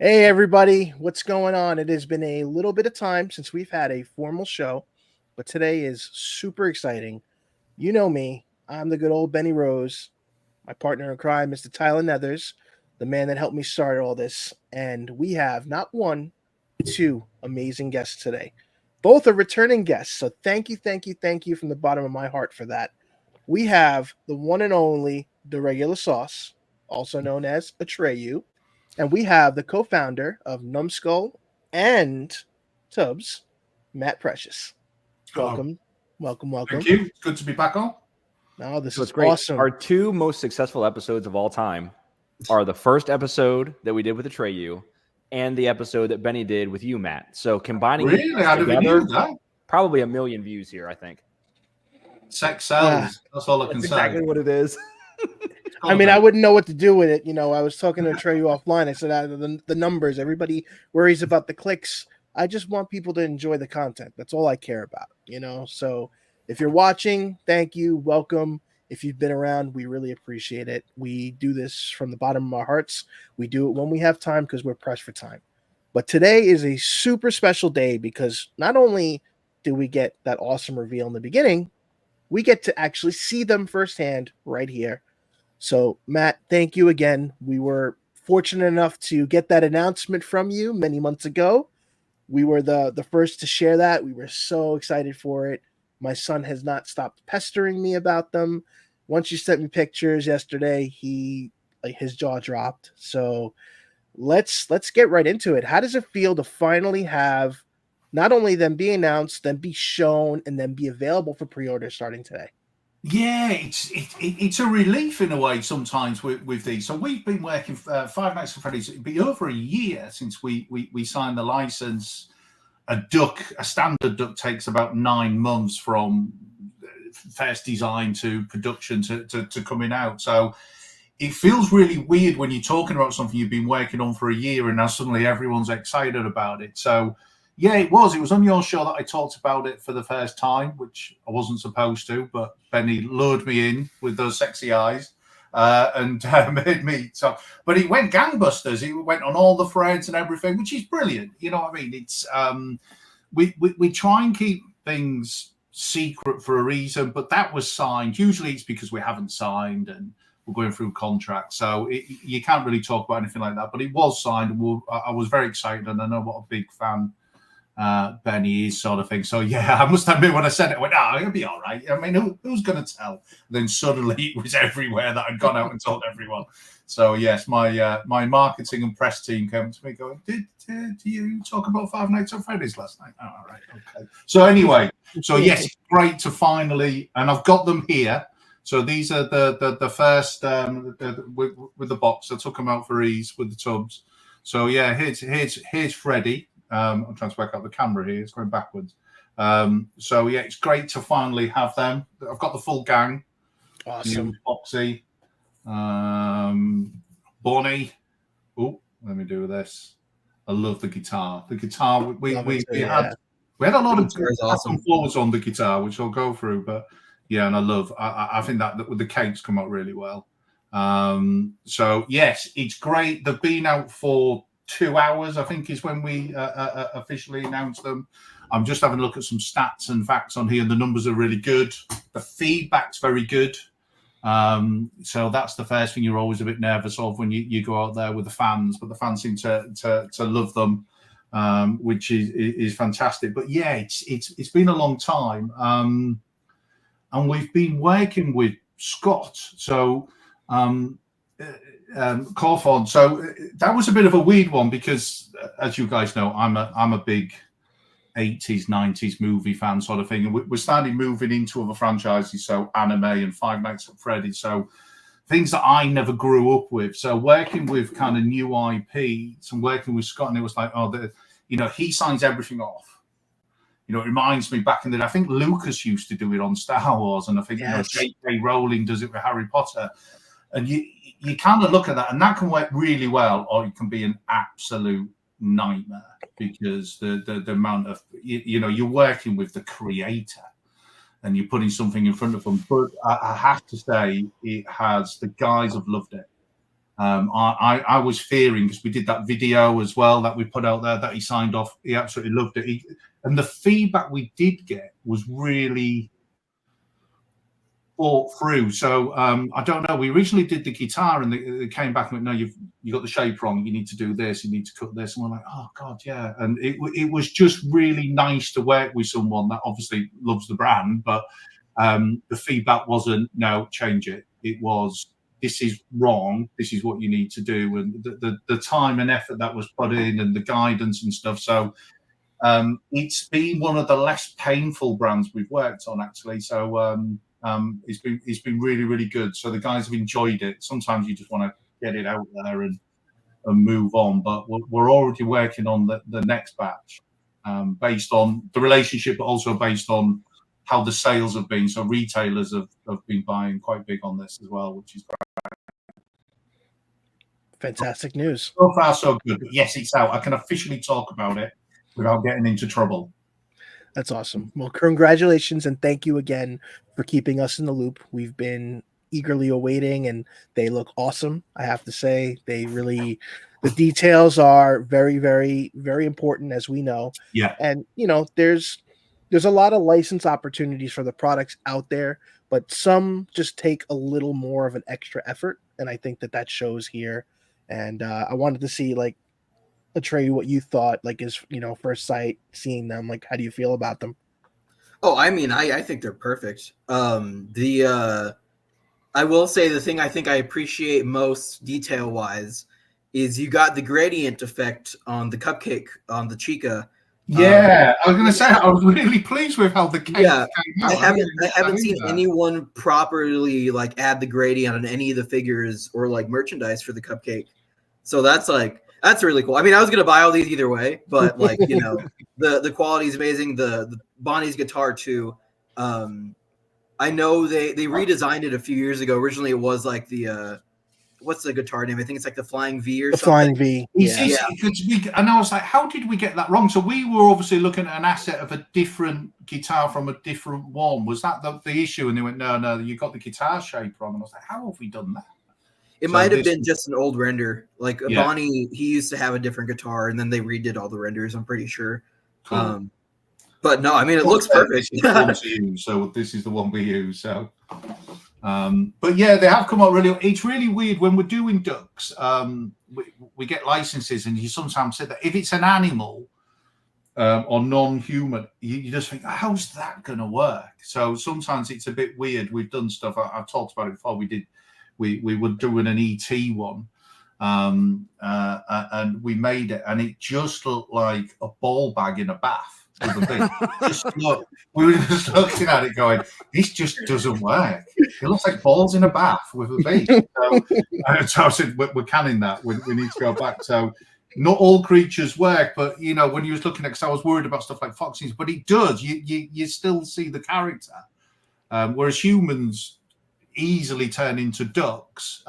Hey everybody, what's going on? It has been a little bit of time since we've had a formal show, but today is super exciting. You know me, I'm the good old Benny Rose, my partner in crime, Mr. Tyler Nethers, the man that helped me start all this, and we have not one, two amazing guests today. Both are returning guests, so thank you from the bottom of my heart for that. We have the one and only DaRegularSauce, also known as Atreyu, and we have the co-founder of Numbskull and Tubbz, Matt Precious. Oh, Welcome, welcome, thank welcome. you. It's good to be back on. Oh, this So is it's great. awesome. Our two most successful episodes of all time are the first episode that we did with Atreyu and the episode that Benny did with you, Matt. So combining Really? I never together, knew that. probably 1 million views here, I think. Sex sells. That's all I can That's say. exactly what it is. I mean, I wouldn't know what to do with it. You know, I was talking to Atreyu offline. I said, the numbers, everybody worries about the clicks. I just want people to enjoy the content. That's all I care about, you know? So if you're watching, thank you. Welcome. If you've been around, we really appreciate it. We do this from the bottom of our hearts. We do it when we have time because we're pressed for time. But today is a super special day because not only do we get that awesome reveal in the beginning, we get to actually see them firsthand right here. So, Matt, thank you again. We were fortunate enough to get that announcement from you many months ago. We were the first to share that. We were so excited for it. My son has not stopped pestering me about them. Once you sent me pictures yesterday, his jaw dropped. So let's get right into it. How does it feel to finally have not only them be announced, then be shown, and then be available for pre-order starting today? Yeah, it's a relief in a way sometimes with these. So we've been working Five Nights at Freddy's. It'd be over a year since we signed the license. A standard duck takes about 9 months from first design to production to coming out. So it feels really weird when you're talking about something you've been working on for a year and now suddenly everyone's excited about it. So yeah, it was on your show that I talked about it for the first time, which I wasn't supposed to, but Benny lured me in with those sexy eyes and made me so. But it went gangbusters. It went on all the threads and everything, which is brilliant. You know what I mean? It's we try and keep things secret for a reason, but that was signed. Usually it's because we haven't signed and we're going through contracts, so you can't really talk about anything like that. But it was signed, and I was very excited, and I know what a big fan Benny is, sort of thing. So yeah, I must admit when I said it, I went, it'll be all right. I mean, who's going to tell? And then suddenly it was everywhere that I'd gone out and told everyone. So yes, my marketing and press team came to me going, did you talk about Five Nights at Freddy's last night? Oh, all right, okay. So anyway, so yes, it's great to finally, and I've got them here. So these are the first with the box. I took them out for ease with the Tubbz. So yeah, here's Freddy. I'm trying to work out the camera here. It's going backwards. So yeah, it's great to finally have them. I've got the full gang. Awesome. Foxy, Bonnie. Oh, let me do this. I love the guitar. The guitar we had a lot of awesome forwards on the guitar, which I'll go through. But yeah, and I think that the cakes come out really well. So yes, it's great. They've been out for 2 hours, I think, is when we officially announced them. I'm just having a look at some stats and facts on here, and the numbers are really good. The feedback's very good. So that's the first thing you're always a bit nervous of when you go out there with the fans, but the fans seem to love them, which is fantastic. But yeah, it's been a long time, and we've been working with Scott. So Corfon. So that was a bit of a weird one because, as you guys know, I'm a big 80s, 90s movie fan sort of thing, and we're starting moving into other franchises, so anime and Five Nights at Freddy's, so things that I never grew up with. So working with kind of new IPs and working with Scott, and it was like, he signs everything off. You know, it reminds me back in the day, I think Lucas used to do it on Star Wars, and I think J.K. Rowling does it with Harry Potter, and you kind of look at that, and that can work really well, or it can be an absolute nightmare because the amount of you're working with the creator and you're putting something in front of them. But I have to say, the guys have loved it. I was fearing, because we did that video as well that we put out there that he signed off. He absolutely loved it. And the feedback we did get was really thought through. So I don't know. We originally did the guitar, and they came back and went, "No, you got the shape wrong. You need to do this. You need to cut this." And we're like, "Oh God, yeah." And it was just really nice to work with someone that obviously loves the brand, but the feedback wasn't, "No, change it." It was, "This is wrong. This is what you need to do." And the time and effort that was put in, and the guidance and stuff. So it's been one of the less painful brands we've worked on, actually. So it's been really, really good. So the guys have enjoyed it. Sometimes you just want to get it out there and move on, but we're already working on the next batch, based on the relationship, but also based on how the sales have been. So retailers have been buying quite big on this as well, which is great. Fantastic news. So far, so good. But yes, it's out. I can officially talk about it without getting into trouble. That's awesome. Well, congratulations, and thank you again for keeping us in the loop. We've been eagerly awaiting, and they look awesome. I have to say, the details are very, very, very important, as we know. Yeah. And there's a lot of license opportunities for the products out there, but some just take a little more of an extra effort, and I think that shows here. And I wanted to see, like, Atreyu, what you thought, like, is first sight seeing them, like, how do you feel about them? Oh, I mean, I think they're perfect. I will say the thing I think I appreciate most detail wise is you got the gradient effect on the cupcake on the Chica. Yeah, I was going to say, I was really pleased with how the cake came out. I haven't seen anyone properly like add the gradient on any of the figures or like merchandise for the cupcake. So that's really cool. I mean, I was gonna buy all these either way, but like the quality is amazing. The Bonnie's guitar too. I know they redesigned it a few years ago. Originally, it was like the what's the guitar name? I think it's like the Flying V or something. Flying V. Yeah. And I was like, how did we get that wrong? So we were obviously looking at an asset of a different guitar from a different one. Was that the issue? And they went, no, you got the guitar shape wrong. And I was like, how have we done that? It might have been just an old render. Like Bonnie, he used to have a different guitar, and then they redid all the renders, I'm pretty sure. Cool. But no, I mean, it looks perfect. So this is the one we use. So, but yeah, they have come out really. It's really weird when we're doing ducks. We get licenses, and you sometimes say that if it's an animal or non-human, you just think, how's that going to work? So sometimes it's a bit weird. We've done stuff. I've talked about it before. We were doing an ET one, and we made it, and it just looked like a ball bag in a bath. We were just looking at it going, this just doesn't work. It looks like balls in a bath with a beak. So I said, we're canning that. We need to go back. So not all creatures work, but when you was looking at, because I was worried about stuff like foxes, but it does. You still see the character, whereas humans easily turn into ducks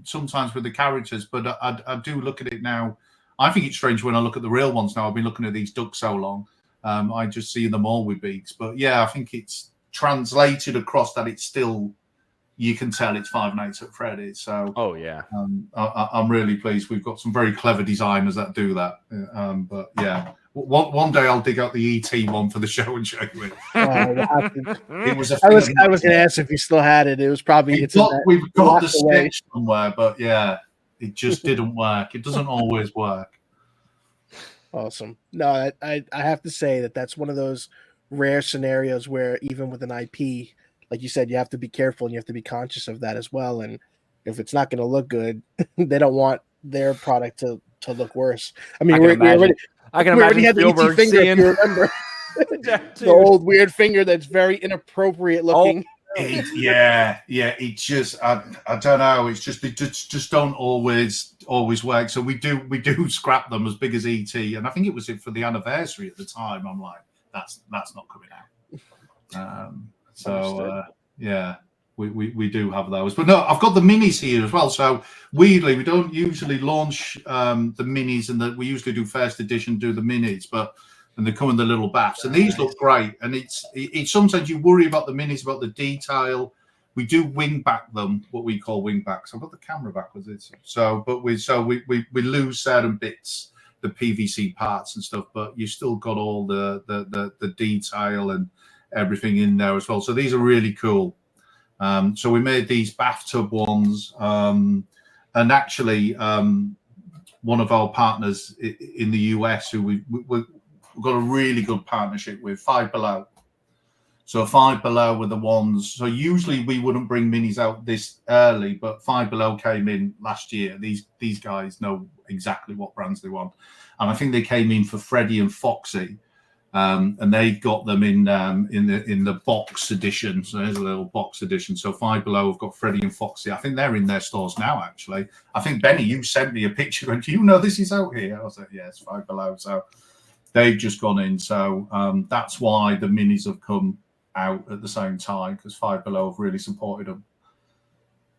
sometimes with the characters. But I do look at it now. I think it's strange when I look at the real ones now. I've been looking at these ducks so long. I just see them all with beaks. But yeah, I think it's translated across that it's still, you can tell it's Five Nights at Freddy's. So I'm really pleased. We've got some very clever designers that do that. But yeah, one day I'll dig out the ET one for the show and show you it. It was. I was going to ask if you still had it. It was probably we've got the sketch somewhere, but yeah, it just didn't work. It doesn't always work. Awesome. No, I have to say that's one of those rare scenarios where even with an IP, like you said, you have to be careful and you have to be conscious of that as well. And if it's not going to look good, they don't want their product to look worse. I mean, we already had the ET finger, if you remember. The old weird finger that's very inappropriate looking. It just I don't know. It's just they just don't always work. So we do scrap them as big as ET, and I think it was for the anniversary at the time. I'm like, that's not coming out. We do have those, but no, I've got the minis here as well. So weirdly, we don't usually launch the minis, and we usually do first edition, do the minis, and they come in the little baths, and these look great. And it's sometimes you worry about the minis, about the detail, We do wing back them, what we call wing backs. I've got the camera backwards. We lose certain bits, the PVC parts and stuff, but you still got all the detail and everything in there as well. So these are really cool. So we made these bathtub ones, and actually one of our partners in the US who we've got a really good partnership with, Five Below. So Five Below were the ones. So usually we wouldn't bring minis out this early, but Five Below came in last year. These guys know exactly what brands they want, and I think they came in for Freddy and Foxy, and they've got them in the box edition. So there's a little box edition. So Five Below have got Freddy and Foxy. I think they're in their stores now. Actually, I think Benny, you sent me a picture, and do you know this is out here? I was like, yes, Five Below. So they've just gone in. So that's why the minis have come out at the same time, because Five Below have really supported them.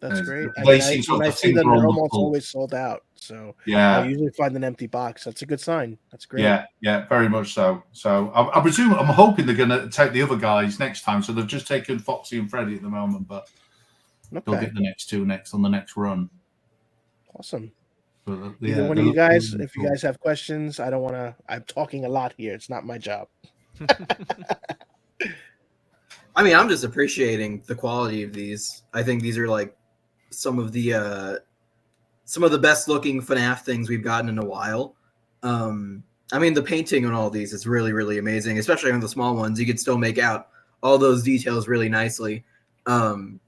That's great. They seem sort I of see them, finger they're on the almost pulse. always sold out. So Yeah, I usually find an empty box. That's a good sign. That's great. yeah, very much so. So I presume, I'm hoping they're going to take the other guys next time. So they've just taken Foxy and Freddy at the moment, but they'll get the next two on the next run. Awesome. But, Either one of you guys, if you guys have questions, I don't want to. I'm talking a lot here. It's not my job. I mean, I'm just appreciating the quality of these. I think these are like some of the best looking FNAF things we've gotten in a while. I mean, the painting on all these is really, really amazing, especially on the small ones. You could still make out all those details really nicely. The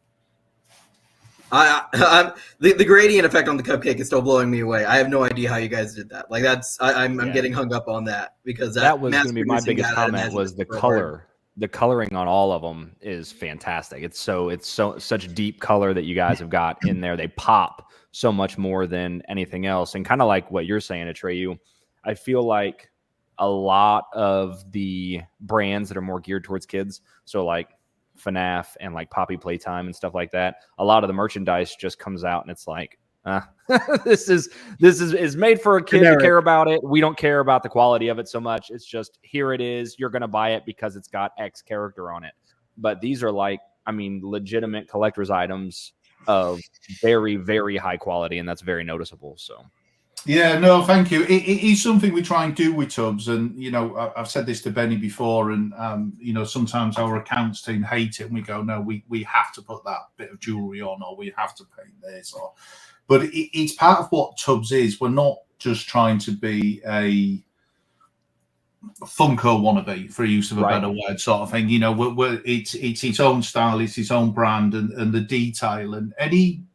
gradient effect on the cupcake is still blowing me away. I have no idea how you guys did that. Like I'm getting hung up on that, because that was going to be my biggest comment, was the color. The coloring on all of them is fantastic. It's such deep color that you guys have got in there. They pop so much more than anything else. And kind of like what you're saying, Atreyu, I feel like a lot of the brands that are more geared towards kids, so like FNAF and like Poppy Playtime and stuff like that, a lot of the merchandise just comes out and it's like, this is made for a kid to care about it. We don't care about the quality of it so much. It's just, here it is. You're going to buy it because it's got X character on it. But these are like, I mean, legitimate collector's items of very, very high quality, and that's very noticeable. So, yeah, no, thank you. It is something we try and do with Tubbz, and you know, I've said this to Benny before, and you know, sometimes our accounts team hate it, and we go, no, we have to put that bit of jewelry on, or we have to paint this, or. But it's part of what Tubbz is. We're not just trying to be a Funko wannabe, for use of a better word, sort of thing. You know, it's its own style, it's its own brand, and the detail. And any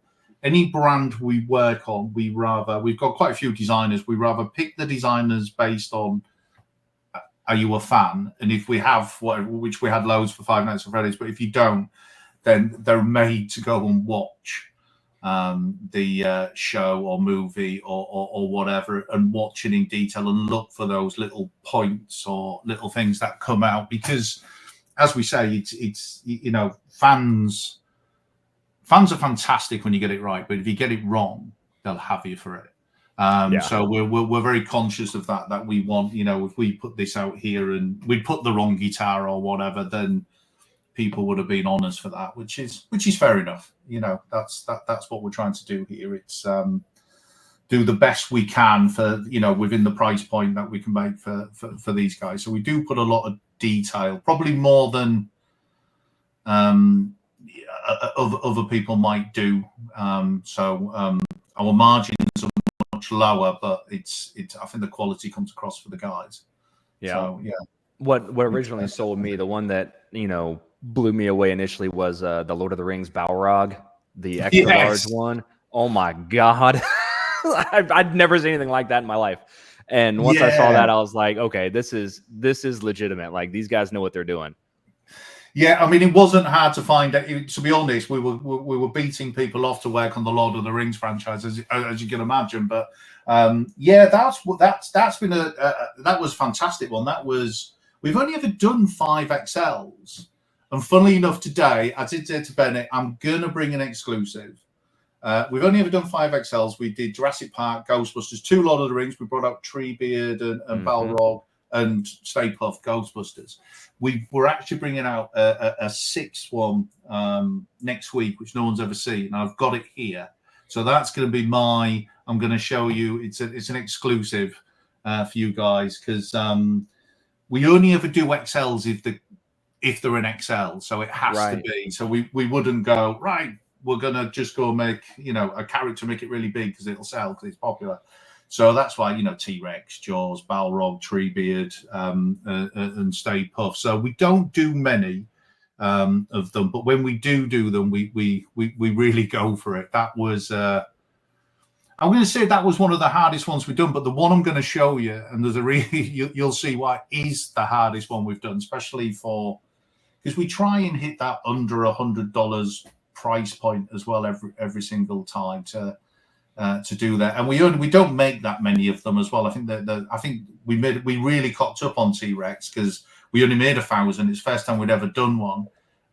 brand we work on, we've got quite a few designers. We rather pick the designers based on, are you a fan? And if we have, which we had loads for Five Nights at Freddy's, but if you don't, then they're made to go and watch the show or movie or whatever, and watch it in detail and look for those little points or little things that come out, because as we say, it's you know, fans are fantastic when you get it right, but if you get it wrong, they'll have you for it. So we're very conscious of that we want, you know, if we put this out here and we put the wrong guitar or whatever, then people would have been on us for that, which is fair enough. You know, that's what we're trying to do here. It's do the best we can for, you know, within the price point that we can make for these guys. So we do put a lot of detail, probably more than other people might do. Our margins are much lower, but it's I think the quality comes across for the guys. Yeah. So, yeah. What originally sold me, the one that, you know, blew me away initially, was the Lord of the Rings Balrog, the extra large one. Oh my God. I'd never seen anything like that in my life. And once I saw that, I was like, okay, this is legitimate. Like, these guys know what they're doing. Yeah, I mean, it wasn't hard to find. To be honest, we were beating people off to work on the Lord of the Rings franchise, as you can imagine. But that's been that was a fantastic one. We've only ever done 5XLs, and funnily enough, today I did say to Bennett, I'm gonna bring an exclusive. We've only ever done 5XLs. We did Jurassic Park, Ghostbusters, 2 Lord of the Rings. We brought out Treebeard and Balrog, and Stay Puft Ghostbusters. We're actually bringing out a sixth one next week, which no one's ever seen. And I've got it here, so that's going to be I'm going to show you. It's an exclusive for you guys because we only ever do XLs if they're an XL, so it has to be. So we wouldn't go right. We're gonna just go make a character, make it really big because it'll sell because it's popular. So that's why T-Rex, Jaws, Balrog, Treebeard, and Stay Puft. So we don't do many of them, but when we do them, we really go for it. That was I'm going to say that was one of the hardest ones we've done. But the one I'm going to show you, and there's a really you'll see why is the hardest one we've done, especially because we try and hit that under $100 price point as well every single time to do that, and we don't make that many of them as well. I think we really cocked up on T-Rex because we only made 1,000. It's the first time we'd ever done one,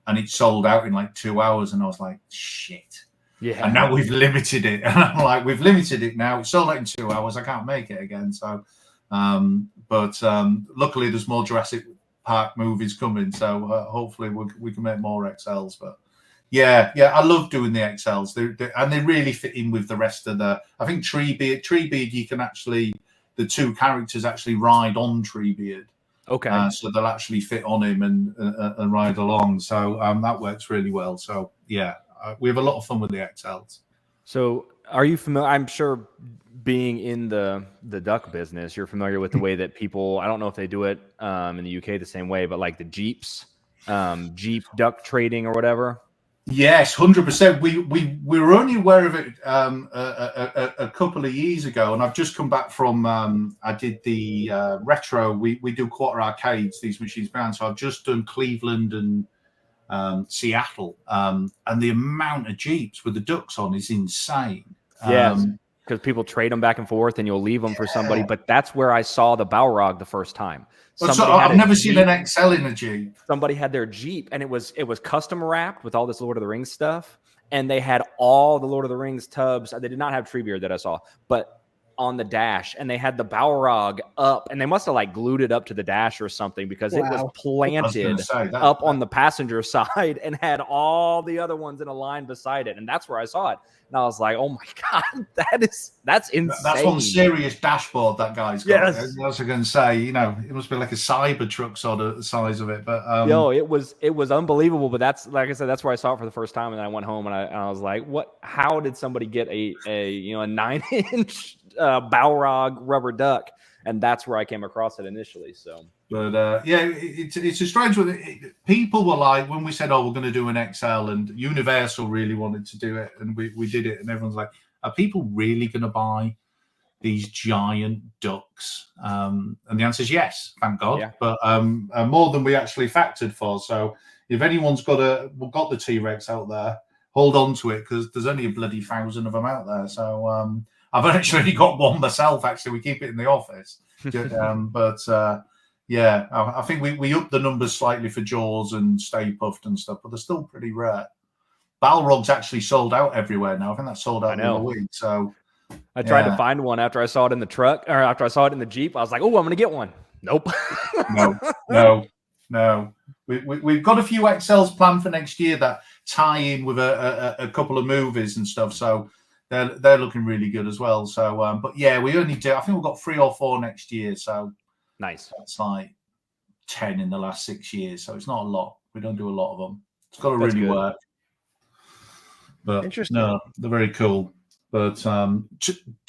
and it sold out in like 2 hours, and I was like, shit. Yeah. And now we've limited it, and I'm like, we've limited it now. It's sold out in 2 hours. I can't make it again. So, but luckily there's more Jurassic Park movies coming, so hopefully we can make more XLs. But yeah, I love doing the XLs, and they really fit in with the rest of the. I think Treebeard, you can actually the two characters actually ride on Treebeard. Okay, so they'll actually fit on him and ride along. So that works really well. So yeah, we have a lot of fun with the XLs. So are you familiar? I'm sure, being in the duck business, you're familiar with the way that people, I don't know if they do it in the UK the same way, but like the Jeeps, Jeep duck trading or whatever. Yes, 100%. We were only aware of it a couple of years ago, and I've just come back from. I did the retro. We do quarter arcades, these machines bound. So I've just done Cleveland and Seattle, and the amount of Jeeps with the ducks on is insane. Yes. Because people trade them back and forth, and you'll leave them for somebody. But that's where I saw the Balrog the first time. I've never seen an XL in a Jeep. Somebody had their Jeep, and it was custom wrapped with all this Lord of the Rings stuff, and they had all the Lord of the Rings Tubbz. They did not have Treebeard that I saw, but on the dash, and they had the Balrog up, and they must have like glued it up to the dash or something because it was planted up on the passenger side and had all the other ones in a line beside it, and that's where I saw it. And I was like, "Oh my god, that's insane!" That's one serious dashboard that guy's got. Yes. That's what I'm going to say. It must be like a Cybertruck sort of the size of it. But it was unbelievable. But that's, like I said, that's where I saw it for the first time, and then I went home and I was like, "What? How did somebody get a 9-inch Balrog rubber duck?" And that's where I came across it initially. So, but it's a strange one. People were like, when we said, "Oh, we're going to do an XL," and Universal really wanted to do it, and we did it, and everyone's like, "Are people really going to buy these giant ducks?" And the answer is yes, thank God. Yeah. But more than we actually factored for. So, if anyone's got the T-Rex out there, hold on to it because there's only a bloody 1,000 of them out there. So. I've actually got one myself. Actually, we keep it in the office. But I think we upped the numbers slightly for Jaws and Stay Puft and stuff, but they're still pretty rare. Balrog's actually sold out everywhere now. I think that's sold out in a week. So I tried to find one after I saw it in the truck, or after I saw it in the Jeep. I was like, "Oh, I'm going to get one." Nope. No. We've got a few XLs planned for next year that tie in with a couple of movies and stuff. So. They're looking really good as well. So, but yeah, we only do. I think we've got 3 or 4 next year. So nice. That's like 10 in the last 6 years. So it's not a lot. We don't do a lot of them. It's got to really work. But interesting. No, they're very coll. But shall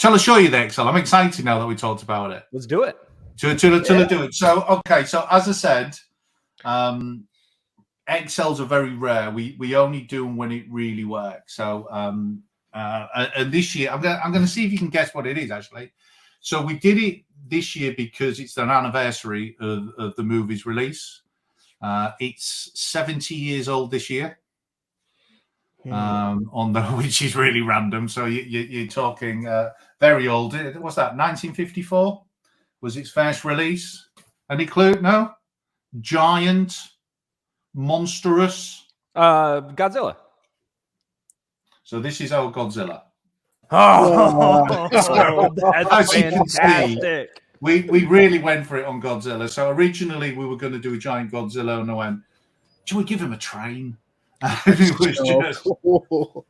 I show you the XL? I'm excited now that we talked about it. Let's do it. Till I do it. So okay. So as I said, XLs are very rare. We only do them when it really works. So. And this year, I'm going to see if you can guess what it is, actually. So we did it this year because it's an anniversary of the movie's release. It's 70 years old this year, which is really random. So you're talking very old. What's that, 1954 was its first release? Any clue? No? Giant, monstrous? Godzilla. So this is our Godzilla. Oh, that's fantastic. we really went for it on Godzilla. So originally we were going to do a giant Godzilla, and I went, "Should we give him a train?" And it was just cool.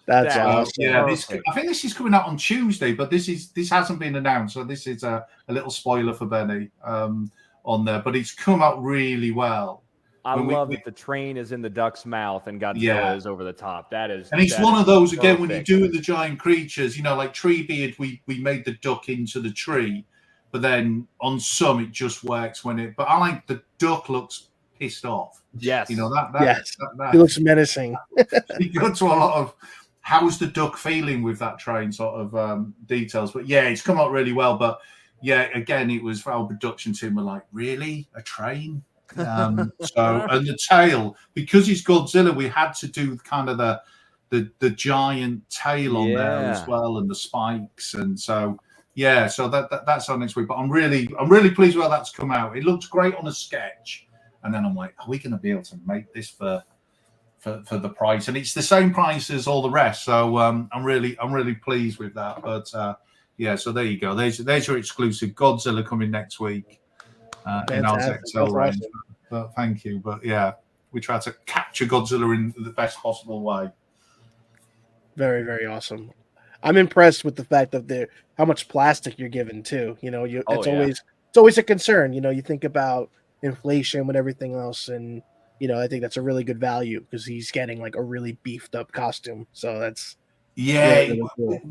That's awesome. Yeah, I think this is coming out on Tuesday, but this hasn't been announced, so this is a little spoiler for Benny on there. But it's come out really well. I love that the train is in the duck's mouth and Godzilla is over the top. And it's one of those again when you're doing the giant creatures, like Treebeard, we made the duck into the tree, but then on some it just works but I like the duck looks pissed off. Yes, he looks menacing. You go to a lot of how's the duck feeling with that train sort of details, but yeah, it's come out really well. But yeah, again, it was our production team were like, really, a train? And the tail, because it's Godzilla, we had to do kind of the giant tail on there as well, and the spikes, and so that's on next week. But I'm really pleased with how that's come out. It looks great on a sketch, and then I'm like, are we going to be able to make this for the price? And it's the same price as all the rest, so I'm really pleased with that. But so there you go. There's your exclusive Godzilla coming next week. In our XL range, but thank you. But yeah, we try to capture Godzilla in the best possible way. Very, very awesome. I'm impressed with the fact that how much plastic you're given too. It's always a concern. You think about inflation with everything else, and I think that's a really good value because he's getting like a really beefed up costume. So that's really cool.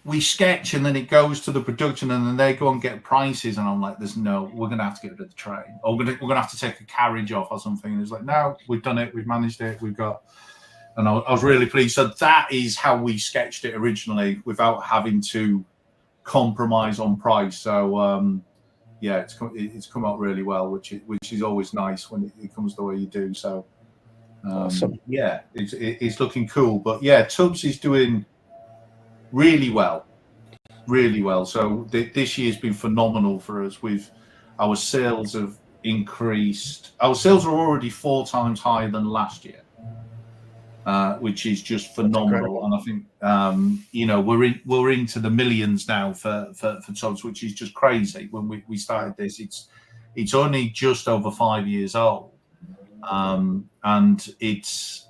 We sketch and then it goes to the production and then they go and get prices, and I'm like, we're gonna have to get rid of the train, or we're gonna have to take a carriage off or something. And it's like, no, we've done it, we've managed it, we've got. And I was really pleased. So that is how we sketched it originally without having to compromise on price. So it's come out really well, which is always nice when it comes the way you do. So awesome. Yeah, it's looking cool. But yeah, Tubbz is doing really well. So this year's been phenomenal for us. Our sales have increased. Our sales are already 4 times higher than last year, which is just phenomenal. And I think we're into the millions now for Tubbz, which is just crazy. When we started this, it's only just over 5 years old, and it's.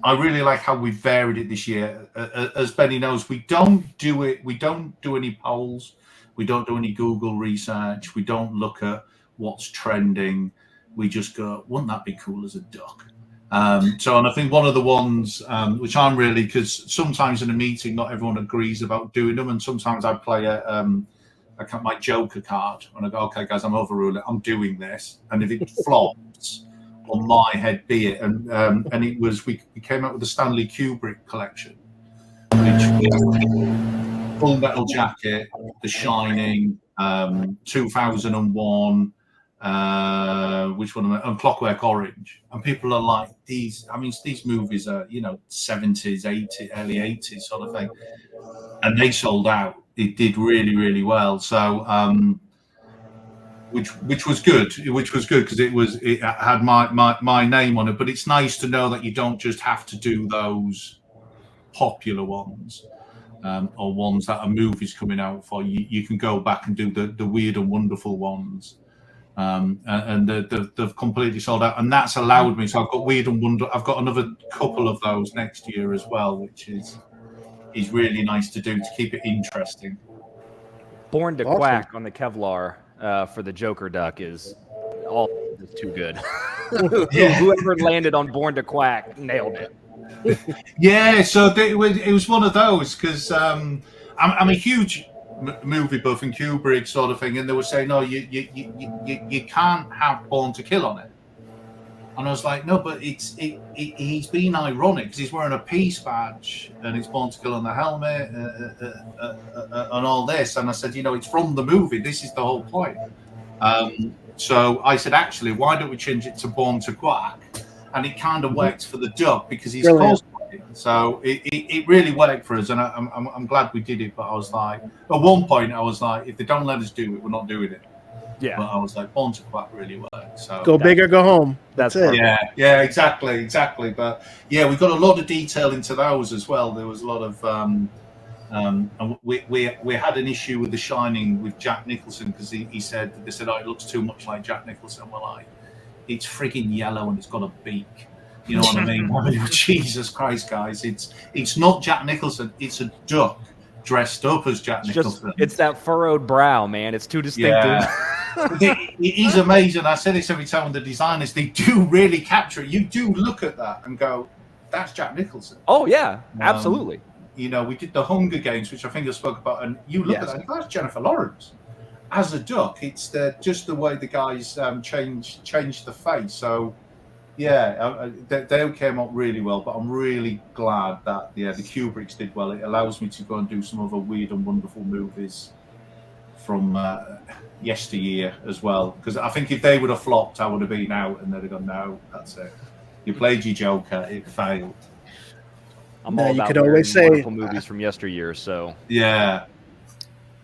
I really like how we varied it this year. As Benny knows, we don't do any polls. We don't do any Google research. We don't look at what's trending. We just go, wouldn't that be cool as a duck? And I think one of the ones which I'm really, because sometimes in a meeting, not everyone agrees about doing them. And sometimes I play my Joker card and I go, okay, guys, I'm overruling it. I'm doing this. And if it flops, on my head be it, and it was we came up with the Stanley Kubrick collection, which was Full Metal Jacket, The Shining, 2001, which one? And Clockwork Orange. And people are like, these movies are 70s, 80s, early 80s sort of thing, and they sold out. It did really, really well. So. Which was good because it had my name on it. But it's nice to know that you don't just have to do those popular ones or ones that a movie's coming out for. You can go back and do the weird and wonderful ones, and they've completely sold out. And that's allowed me. So I've got weird and wonder. I've got another couple of those next year as well, which is really nice to do to keep it interesting. Born to Quack on the Kevlar. For the Joker duck is too good. Whoever landed on Born to Quack nailed it. Yeah, so it was one of those because I'm a huge movie buff and Kubrick sort of thing, and they were saying, no, you can't have Born to Kill on it. And I was like, no, but he's being ironic because he's wearing a peace badge and it's Born to Kill on the helmet and all this. And I said, it's from the movie. This is the whole point. So I said, actually, why don't we change it to Born to Quack? And it kind of works for the duck because he's cosplaying. So it really worked for us. And I'm glad we did it. But I was like, at one point, I was like, if they don't let us do it, we're not doing it. Yeah, but I was like, Born to Quack really works. So go big or go home. That's it. Yeah, exactly. But yeah, we got a lot of detail into those as well. There was a lot of And we had an issue with The Shining with Jack Nicholson because they said, oh, it looks too much like Jack Nicholson. We're like, it's freaking yellow and it's got a beak. You know what I mean? Jesus Christ, guys! It's not Jack Nicholson. It's a duck dressed up as Jack Nicholson. It's that furrowed brow, man. It's too distinctive. Yeah. It is amazing. I say this every time with the designers. They do really capture it. You do look at that and go, that's Jack Nicholson. Oh, yeah, absolutely. You know, we did the Hunger Games, which I think I spoke about, and you look at that, and that's Jennifer Lawrence as a duck. It's just the way the guys changed the face. So, yeah, they came up really well. But I'm really glad that the Kubricks did well. It allows me to go and do some other weird and wonderful movies from yesteryear as well. Because I think if they would have flopped, I would have been out, and they'd have gone, no, that's it. You played your Joker, it failed. I'm all about wonderful movies from yesteryear. So yeah.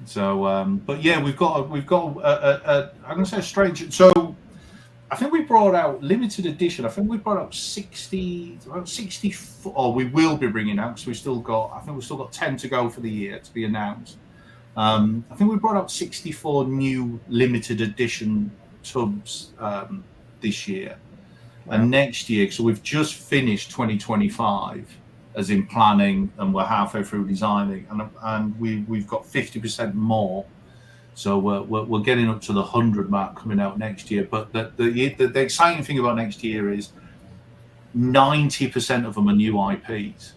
So, but yeah, we've got I'm going to say a strange. So, I think we brought out limited edition. I think we brought out 64. Or we will be bringing out because we've still got 10 to go for the year to be announced. I think we brought out 64 new limited edition Tubbz this year. Wow. And next year, so we've just finished 2025 as in planning, and we're halfway through designing, and we've got 50% more. So we're getting up to the 100 mark coming out next year. But the exciting thing about next year is 90% of them are new IPs.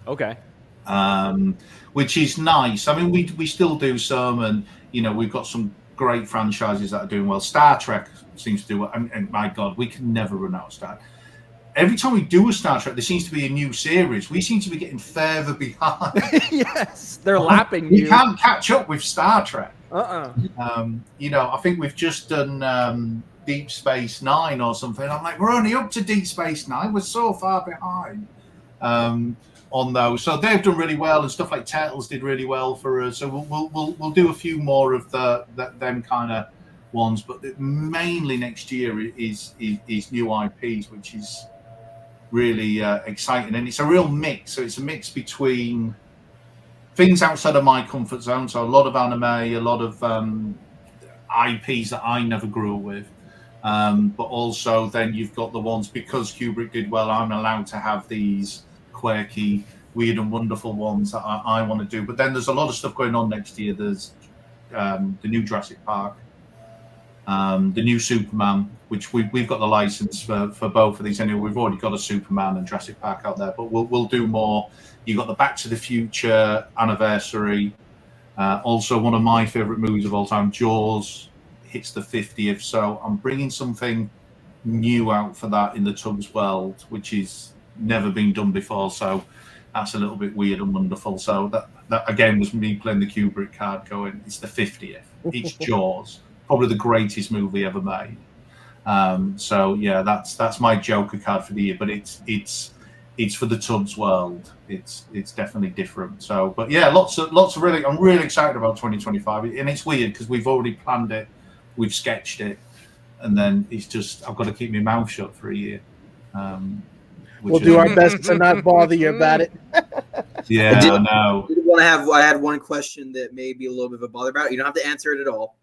Okay. Which is nice. I mean, we still do some, and you know, we've got some great franchises that are doing well. Star Trek seems to do well, and my God, we can never run out of Star Trek. Every time we do a Star Trek, there seems to be a new series. We seem to be getting further behind. Yes, they're lapping you. You can't catch up with Star Trek. You know, I think we've just done Deep Space Nine or something. I'm like, we're only up to Deep Space Nine. We're so far behind on those. So they've done really well, and stuff like Turtles did really well for us. So we'll do a few more of them kind of ones, but mainly next year is new IPs, which is really exciting, and it's a real mix. So it's a mix between things outside of my comfort zone, so a lot of anime, a lot of IPs that I never grew up with, but also then you've got the ones, because Kubrick did well, I'm allowed to have these quirky, weird and wonderful ones that I want to do. But then there's a lot of stuff going on next year. There's the new Jurassic Park, the new Superman, which we've got the license for both of these anyway. We've already got a Superman and Jurassic Park out there, but we'll do more. You've got the Back to the Future anniversary. Also, one of my favorite movies of all time, Jaws, hits the 50th. So I'm bringing something new out for that in the Tubbz world, which is never been done before. So that's a little bit weird and wonderful. So that again was me playing the Kubrick card, going, it's the 50th. It's Jaws, probably the greatest movie ever made. So yeah, that's my Joker card for the year. But it's for the Tubbz world. It's definitely different. So, but yeah, lots of really. I'm really excited about 2025, and it's weird because we've already planned it, we've sketched it, and then it's just I've got to keep my mouth shut for a year. We'll do our best to not bother you about it. Yeah, I know. I had one question that may be a little bit of a bother about. You don't have to answer it at all.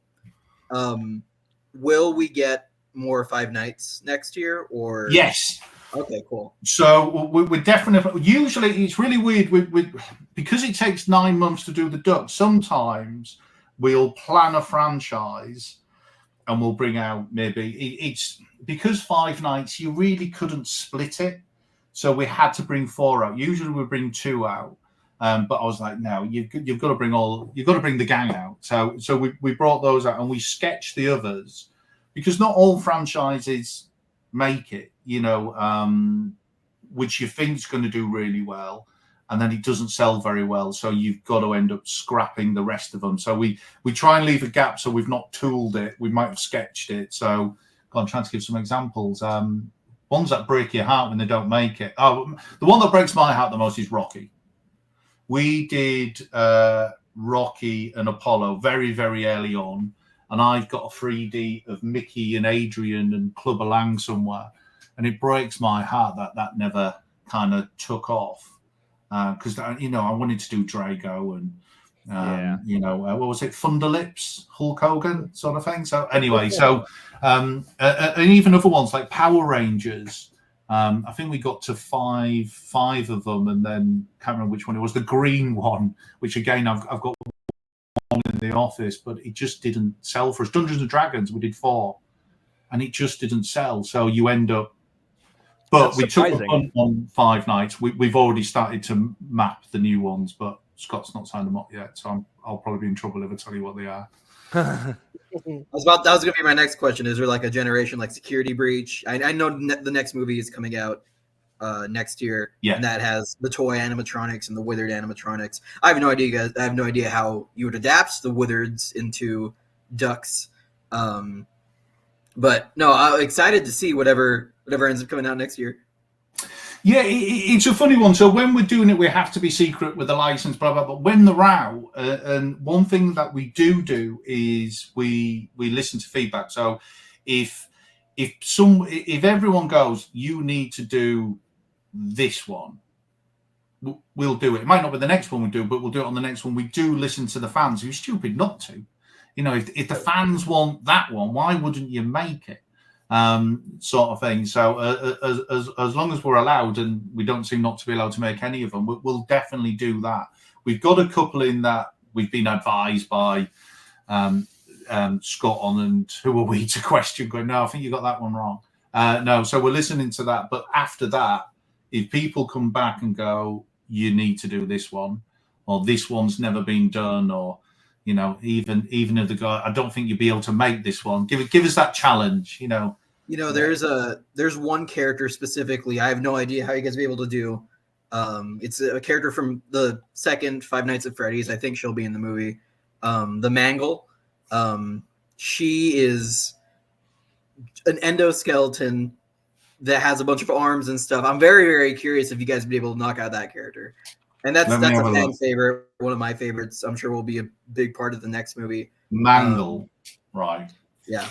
Will we get more Five Nights next year, or yes? Okay, cool. So we're definitely. Usually, it's really weird because it takes 9 months to do the duck. Sometimes we'll plan a franchise and we'll bring out maybe it's because Five Nights you really couldn't split it, so we had to bring 4 out. Usually we bring 2 out, but I was like, no, you've got to bring the gang out. So we brought those out and we sketched the others because not all franchises make it, you know, which you think is going to do really well, and then it doesn't sell very well, so you've got to end up scrapping the rest of them. So we try and leave a gap, so we've not tooled it, we might have sketched it. So I'm trying to give some examples. Ones that break your heart when they don't make it. Oh, the one that breaks my heart the most is Rocky. We did Rocky and Apollo very, very early on, and I've got a 3D of Mickey and Adrian and Clubber Lang somewhere, and it breaks my heart that never kind of took off. because I wanted to do Drago and what was it, Thunderlips, Hulk Hogan sort of thing. So anyway, and even other ones like Power Rangers. I think we got to five of them, and then can't remember which one it was. The green one, which again I've got one in the office, but it just didn't sell for us. Dungeons and Dragons, we did 4, and it just didn't sell. So you end up. But we took a punt on 5 nights. We've already started to map the new ones, but Scott's not signed them up yet, so I'll probably be in trouble if I tell you what they are. That was going to be my next question. Is there like a generation like Security Breach? I know the next movie is coming out next year, and that has the toy animatronics and the withered animatronics. I have no idea, guys. I have no idea how you would adapt the withereds into ducks. But no, I'm excited to see whatever ends up coming out next year. Yeah, it's a funny one. So when we're doing it, we have to be secret with the license, blah, blah, blah. But when they're out, and one thing that we do is we listen to feedback. So if everyone goes, you need to do this one, we'll do it. It might not be the next one we do, but we'll do it on the next one. We do listen to the fans. You're stupid not to. If the fans want that one, why wouldn't you make it? Sort of thing. So as long as we're allowed, and we don't seem not to be allowed to make any of them, we'll definitely do that. We've got a couple in that we've been advised by Scott on, and who are we to question? Going, no, I think you got that one wrong. No, so we're listening to that. But after that, if people come back and go, you need to do this one, or this one's never been done, or even if the guy, I don't think you'd be able to make this one. Give us that challenge. There's one character specifically. I have no idea how you guys will be able to do. It's a character from the second Five Nights at Freddy's. I think she'll be in the movie. The Mangle. She is an endoskeleton that has a bunch of arms and stuff. I'm very, very curious if you guys will be able to knock out that character. And that's a fan favorite, one of my favorites. I'm sure will be a big part of the next movie. Mangle, right? Yeah,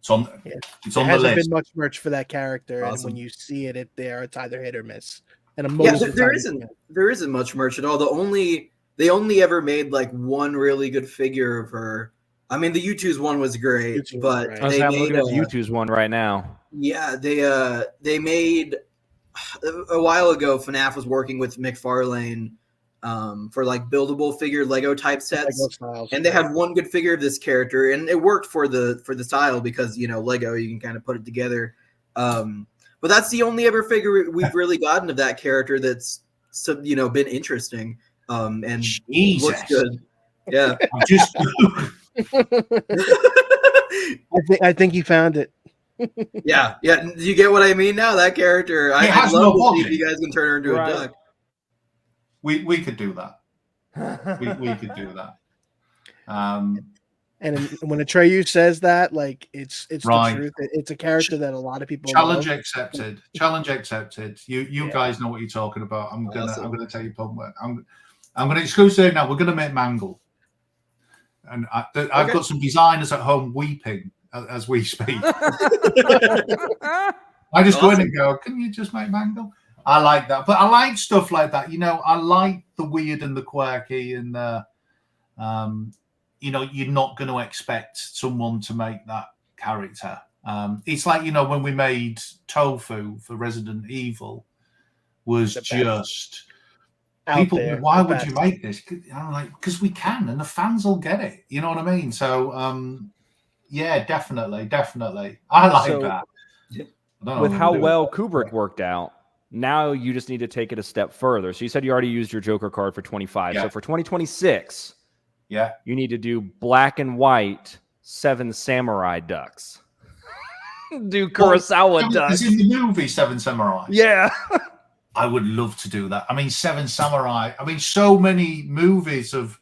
it's on the list. There hasn't been much merch for that character, and when you see it, it's either hit or miss. And there isn't much merch at all. They only ever made like one really good figure of her. I mean, the U2's one was great, but they made the U2's one right now. Yeah, they made. A while ago, FNAF was working with McFarlane for like buildable figure Lego type sets, and they had one good figure of this character, and it worked for the style because Lego, you can kind of put it together. But that's the only ever figure we've really gotten of that character that's been interesting and looks good. Yeah, I think he found it. Yeah. Do you get what I mean now? That character, I'd love to see if you guys can turn her into a duck. We could do that. we could do that. And when Atreyu says that, like it's right. The truth. It's a character that a lot of people challenge love. accepted. Challenge accepted. You guys know what you're talking about. I'm gonna tell you homework. I'm gonna exclusive now. We're gonna make Mangle, and I've got some designers at home weeping as we speak. I just go in and go, can you just make Mangle? I like that. But I like stuff like that. I like the weird and the quirky and the, you're not going to expect someone to make that character. It's like, when we made Tofu for Resident Evil was just... People, why would you make this? I'm like, because we can, and the fans will get it. You know what I mean? So, yeah, definitely. I like that. With how well Kubrick worked out, now you just need to take it a step further. So you said you already used your Joker card for 25. Yeah. So for 2026, you need to do black and white 7 samurai ducks. Do Kurosawa ducks. Is in the movie 7 Samurai? Yeah. I would love to do that. I mean, 7 Samurai. I mean, so many movies have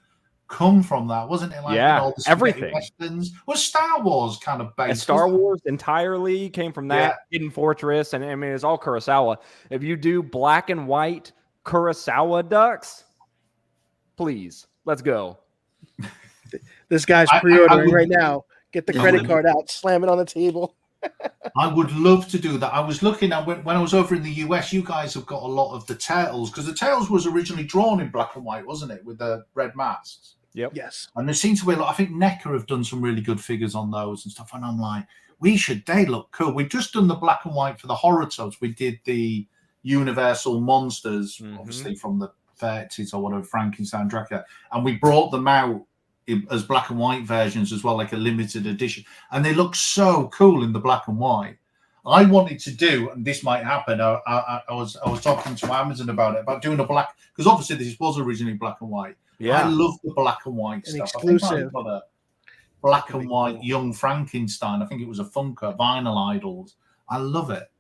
come from that, wasn't it? Like, all the everything. Westerns. Was Star Wars kind of based? And Star Wars entirely came from that. Hidden Fortress, and I mean, it's all Kurosawa. If you do black and white Kurosawa ducks, please, let's go. This guy's pre-ordering right now. Get the credit card out, slam it on the table. I would love to do that. I was looking at when I was over in the US, you guys have got a lot of the Turtles, because the Turtles was originally drawn in black and white, wasn't it, with the red masks? Yep. Yes. And there seems to be a lot. I think NECA have done some really good figures on those and stuff. And I'm like, they look cool. We've just done the black and white for the horror tubs. We did the Universal Monsters, obviously from the 30s or whatever, Frankenstein, Dracula. And we brought them out as black and white versions as well, like a limited edition. And they look so cool in the black and white. I wanted to do, and this might happen, I was talking to Amazon about it, about doing a black, because obviously this was originally black and white. Yeah. I love the black and white stuff. Exclusive. I think I've got a black and white Young Frankenstein. I think it was a Funko, Vinyl Idols. I love it.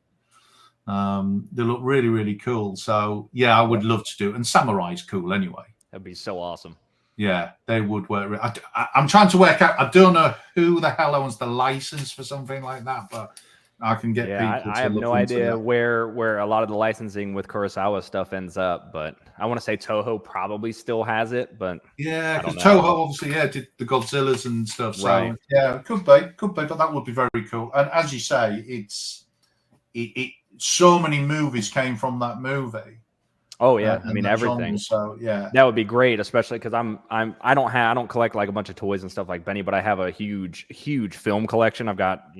They look really, really cool. So, yeah, I would love to do it. And Samurai's cool anyway. That'd be so awesome. Yeah, they would work. I'm trying to work out. I don't know who the hell owns the license for something like that, but I can get people to I have look no into idea that. where a lot of the licensing with Kurosawa stuff ends up, but I want to say Toho probably still has it, but yeah, because Toho obviously did the Godzillas and stuff. So right. yeah, could be, but that would be very cool. And as you say, it so many movies came from that movie. Oh yeah, I mean everything. Genre, so yeah, that would be great, especially because I don't collect like a bunch of toys and stuff like Benny, but I have a huge film collection. I've got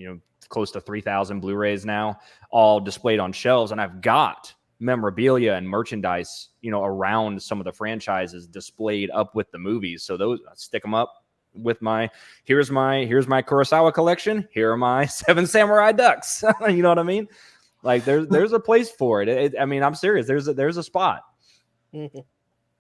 close to 3,000 Blu-rays now, all displayed on shelves, and I've got memorabilia and merchandise around some of the franchises displayed up with the movies. So those I stick them up with my here's my Kurosawa collection. Here are my 7 Samurai Ducks. You know what I mean? Like there's a place for it. I mean, I'm serious. There's a spot. They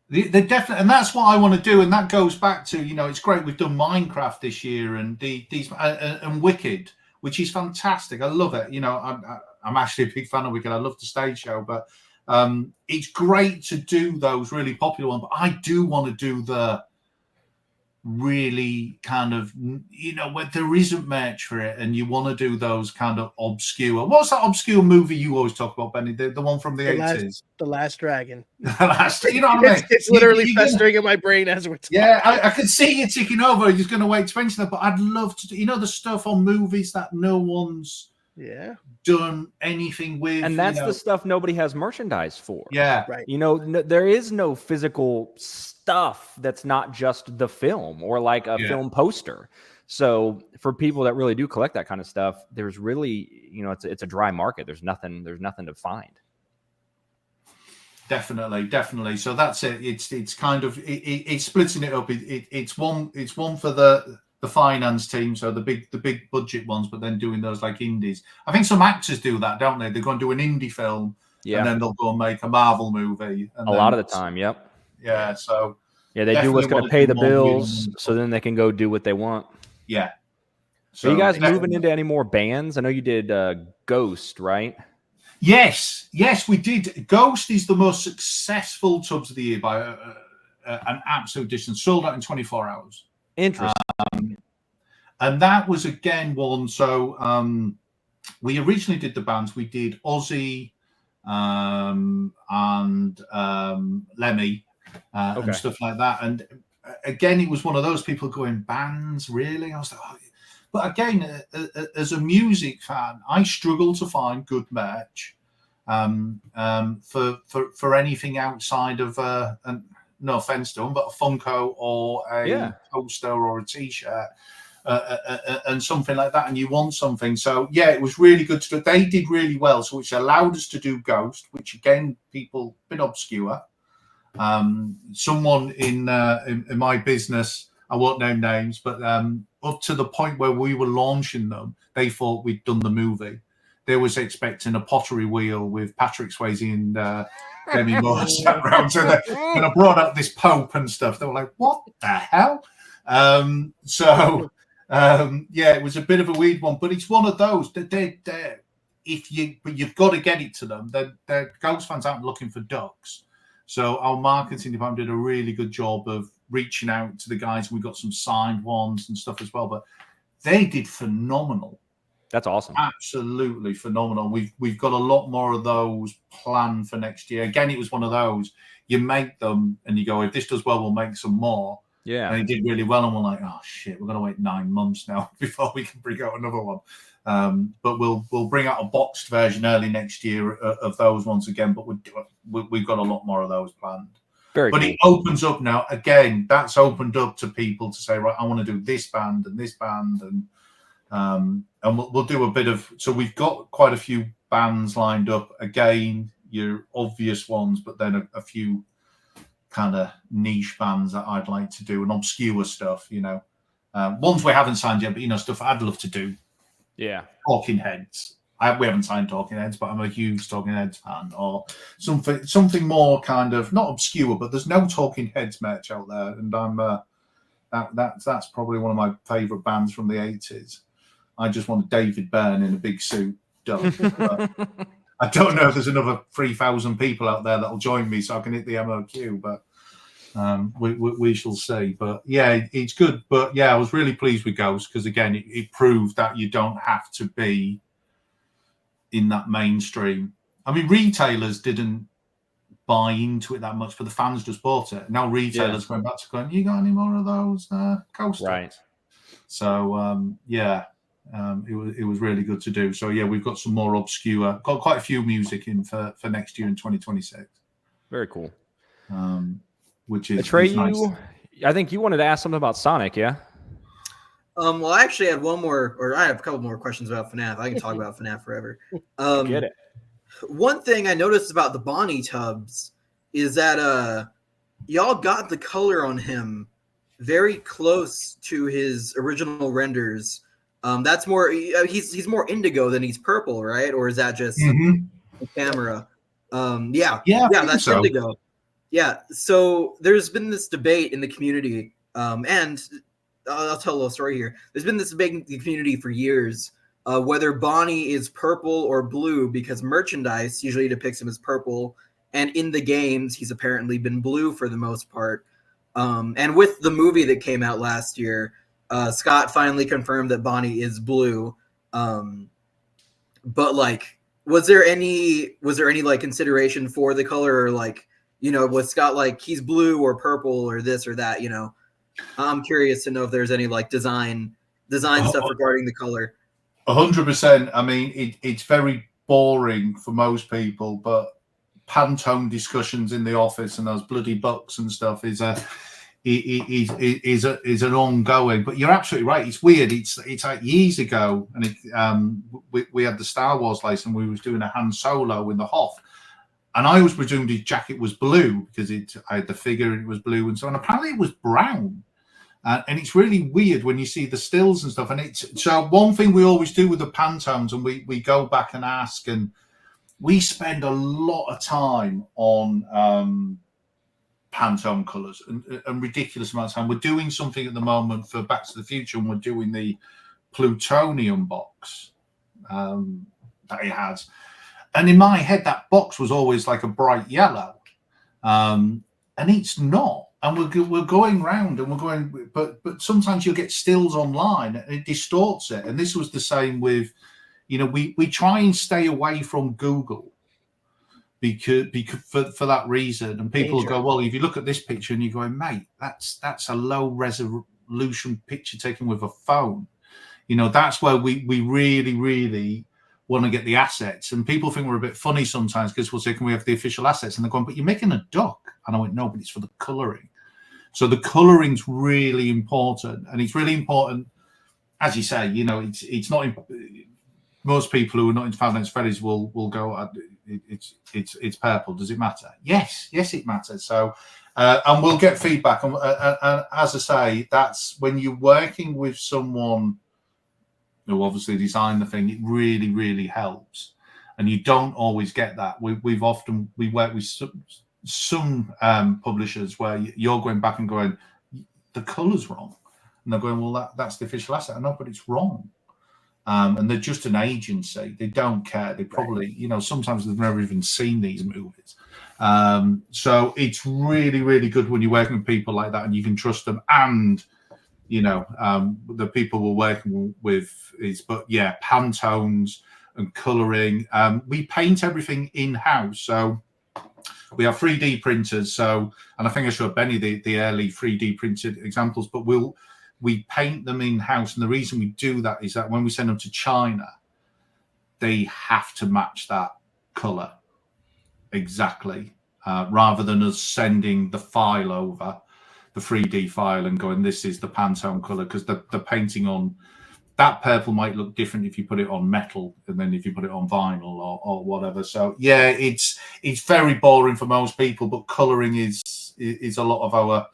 definitely, and that's what I want to do. And that goes back to it's great we've done Minecraft this year and these and Wicked, which is fantastic. I love it. I'm actually a big fan of Wicked. I love the stage show, but it's great to do those really popular ones. But I do want to do the really kind of where there isn't merch for it, and you want to do those kind of obscure. What's that obscure movie you always talk about, Benny? The one from the 80s, The Last Dragon. What I mean? It's literally festering in my brain as we're talking. Yeah, I can see you ticking over. You're going to wait to mention that, but I'd love to do, the stuff on movies that no one's done anything with, and that's the stuff nobody has merchandise for. Yeah, right. There is no physical stuff that's not just the film or like a film poster. So for people that really do collect that kind of stuff, there's really it's a dry market. There's nothing to find. Definitely. So that's it. It's kind of it's splitting it up. It's one for the finance team, so the big budget ones, but then doing those like indies. I think some actors do that, don't they? They're going to do an indie film, and then they'll go and make a Marvel movie. And a lot of the time, yep. Yeah, so they do what's going to pay the bills, so then they can go do what they want. Yeah. So are you guys moving into any more bands? I know you did Ghost, right? Yes, we did. Ghost is the most successful Tubbz of the year by an absolute distance. Sold out in 24 hours. Interesting. And that was again one. So we originally did the bands. We did Ozzy and Lemmy and stuff like that. And again, it was one of those people going, bands, really? I was like, oh. But again, as a music fan, I struggle to find good merch for anything outside of and no offense to them, but a Funko or a poster or a T-shirt and something like that, and you want something. So yeah, it was really good to do. They did really well, so which allowed us to do Ghost, which again, people a bit obscure. Someone in my business, I won't name names, but up to the point where we were launching them, they thought we'd done the movie. They was expecting a pottery wheel with Patrick Swayze and Demi Moore sat around. So when I brought up this Pope and stuff, they were like, "What the hell?" It was a bit of a weird one, but it's one of those that but you've got to get it to them. They're Ghost fans aren't looking for ducks. So our marketing department did a really good job of reaching out to the guys. We got some signed ones and stuff as well, but they did phenomenal. That's awesome. Absolutely phenomenal. We've got a lot more of those planned for next year. Again, it was one of those, you make them and you go, if this does well, we'll make some more. Yeah. And it did really well. And we're like, oh shit, we're going to wait 9 months now before we can bring out another one. But we'll bring out a boxed version early next year of those once again. But we've got a lot more of those planned. Very but cool. It opens up now. Again, that's opened up to people to say, right, I want to do this band and this band, and we'll do a bit of. So we've got quite a few bands lined up. Again, your obvious ones, but then a few kind of niche bands that I'd like to do and obscure stuff. Ones we haven't signed yet, but stuff I'd love to do. Yeah, Talking Heads. We haven't signed Talking Heads, but I'm a huge Talking Heads fan. Or something more kind of not obscure, but there's no Talking Heads merch out there, and I'm that's probably one of my favourite bands from the 80s. I just want David Byrne in a big suit. Done. I don't know if there's another 3,000 people out there that'll join me, so I can hit the MOQ, but we shall see. But yeah, it's good. But yeah, I was really pleased with Ghost because again, it proved that you don't have to be in that mainstream. I mean, retailers didn't buy into it that much, but the fans just bought it. Now retailers going back to going, you got any more of those Ghost? Right. So it was really good to do. So yeah, we've got some more obscure, got quite a few music in for next year in 2026. Very cool. Which is Trey, nice. I think you wanted to ask something about Sonic, yeah? Well, I actually had one more, or I have a couple more questions about FNAF. I can talk about FNAF forever. Get it. One thing I noticed about the Bonnie Tubbz is that y'all got the color on him very close to his original renders. That's more, he's more indigo than he's purple, right? Or is that just the camera? That's so. Indigo. Yeah, so there's been this debate in the community, and I'll tell a little story here. There's been this debate in the community for years, whether Bonnie is purple or blue, because merchandise usually depicts him as purple, and in the games, he's apparently been blue for the most part. And with the movie that came out last year, Scott finally confirmed that Bonnie is blue. But like, was there any like consideration for the color, or like, was Scott like he's blue or purple or this or that? I'm curious to know if there's any like design stuff regarding the color. 100%. I mean, it's very boring for most people, but Pantone discussions in the office and those bloody books and stuff is an ongoing. But you're absolutely right. It's weird. It's like years ago, and we had the Star Wars license. We was doing a Han Solo in the Hoth, and I always presumed his jacket was blue because I had the figure and it was blue and so on. Apparently, it was brown. And it's really weird when you see the stills and stuff. And so one thing we always do with the Pantones, and we go back and ask, and we spend a lot of time on Pantone colours and ridiculous amounts of time. We're doing something at the moment for Back to the Future, and we're doing the plutonium box that he has. And in my head, that box was always like a bright yellow, and it's not. And we're going round and we're going, but sometimes you'll get stills online and it distorts it. And this was the same with, we try and stay away from Google because for that reason. And people will go, well, if you look at this picture and you're going, mate, that's a low resolution picture taken with a phone. That's where we really, really want to get the assets. And people think we're a bit funny sometimes because we'll say, can we have the official assets? And they're going, but you're making a duck. And I went, no, but it's for the colouring. So the colouring's really important. And it's really important, as you say, it's not, most people who are not into Five Nights at Freddy's will go, it's purple. Does it matter? Yes, it matters. So, and we'll get feedback. And as I say, that's when you're working with someone who obviously designed the thing, it really, really helps. And you don't always get that. We work with some publishers where you're going back and going, the colour's wrong. And they're going, well, that's the official asset. I know, but it's wrong. And they're just an agency. They don't care. They probably, sometimes they've never even seen these movies. So it's really, really good when you're working with people like that and you can trust them. And, the people we're working with Pantones and colouring. We paint everything in-house. So we have 3D printers. And I think I showed Benny the early 3D printed examples, but we paint them in-house. And the reason we do that is that when we send them to China, they have to match that color exactly, rather than us sending the file over, the 3D file, and going, this is the Pantone color, because the painting on that purple might look different if you put it on metal and then if you put it on vinyl or whatever. So yeah, it's very boring for most people, but coloring is a lot of our,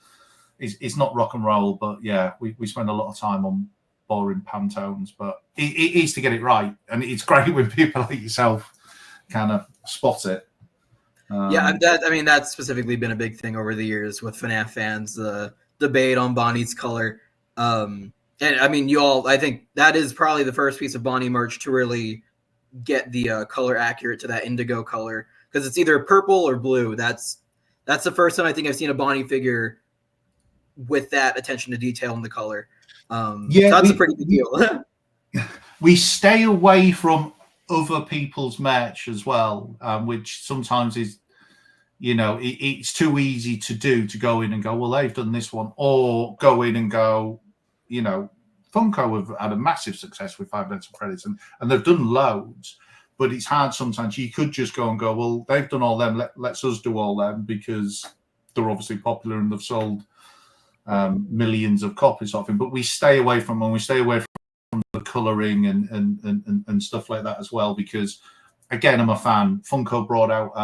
it's not rock and roll, but yeah, we spend a lot of time on boring Pantones, but it is to get it right. And it's great when people like yourself kind of spot it. Yeah, that's specifically been a big thing over the years with FNAF fans, the debate on Bonnie's color. And I mean, I think that is probably the first piece of Bonnie merch to really get the color accurate to that indigo color, because it's either purple or blue. That's the first time I think I've seen a Bonnie figure with that attention to detail in the color. So that's a pretty big deal. We stay away from other people's merch as well, which sometimes is, it's too easy to do, to go in and go, well, they've done this one, or go in and go, Funko have had a massive success with Five Nights at Freddy's, and they've done loads, but it's hard sometimes. You could just go and go, well, they've done all them, let's us do all them, because they're obviously popular and they've sold millions of copies of him. But we stay away from them. We stay away from the colouring and stuff like that as well, because, again, I'm a fan. Funko brought out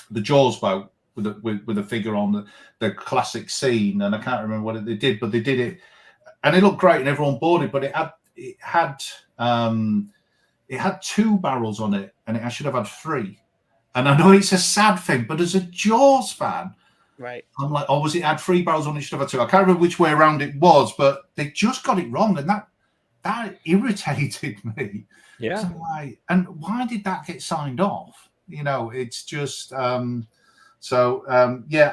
the Jaws boat with a figure on the classic scene, and I can't remember what they did, but they did it, and it looked great, and everyone bought it. But it had 2 barrels on it, and I should have had 3. And I know it's a sad thing, but as a Jaws fan, right, I'm like, oh, was it had 3 barrels on it? Should have had 2. I can't remember which way around it was, but they just got it wrong, and that irritated me. Yeah. So and why did that get signed off? It's just. Yeah,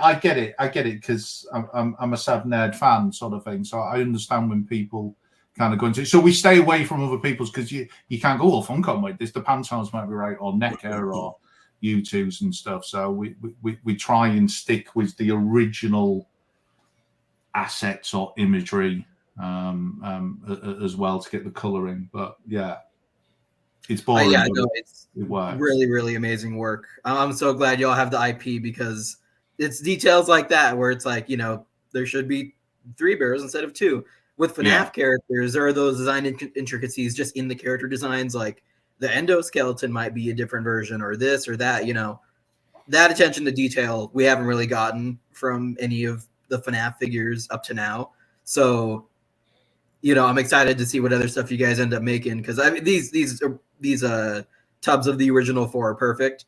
I get it because I'm a sad nerd fan sort of thing. So I understand when people kind of go into it. So we stay away from other people's, because you can't go, oh, Funko made this, the Pantones might be right, or NECA or U2s and stuff. So we try and stick with the original assets or imagery as well to get the colouring. But yeah. It's boring. It's really, really amazing work. I'm so glad y'all have the IP, because it's details like that where it's like, there should be 3 barrels instead of 2. With FNAF characters, there are those design intricacies just in the character designs, like the endoskeleton might be a different version, or this or that. That attention to detail we haven't really gotten from any of the FNAF figures up to now. So, I'm excited to see what other stuff you guys end up making, because these tubs of the original 4 are perfect.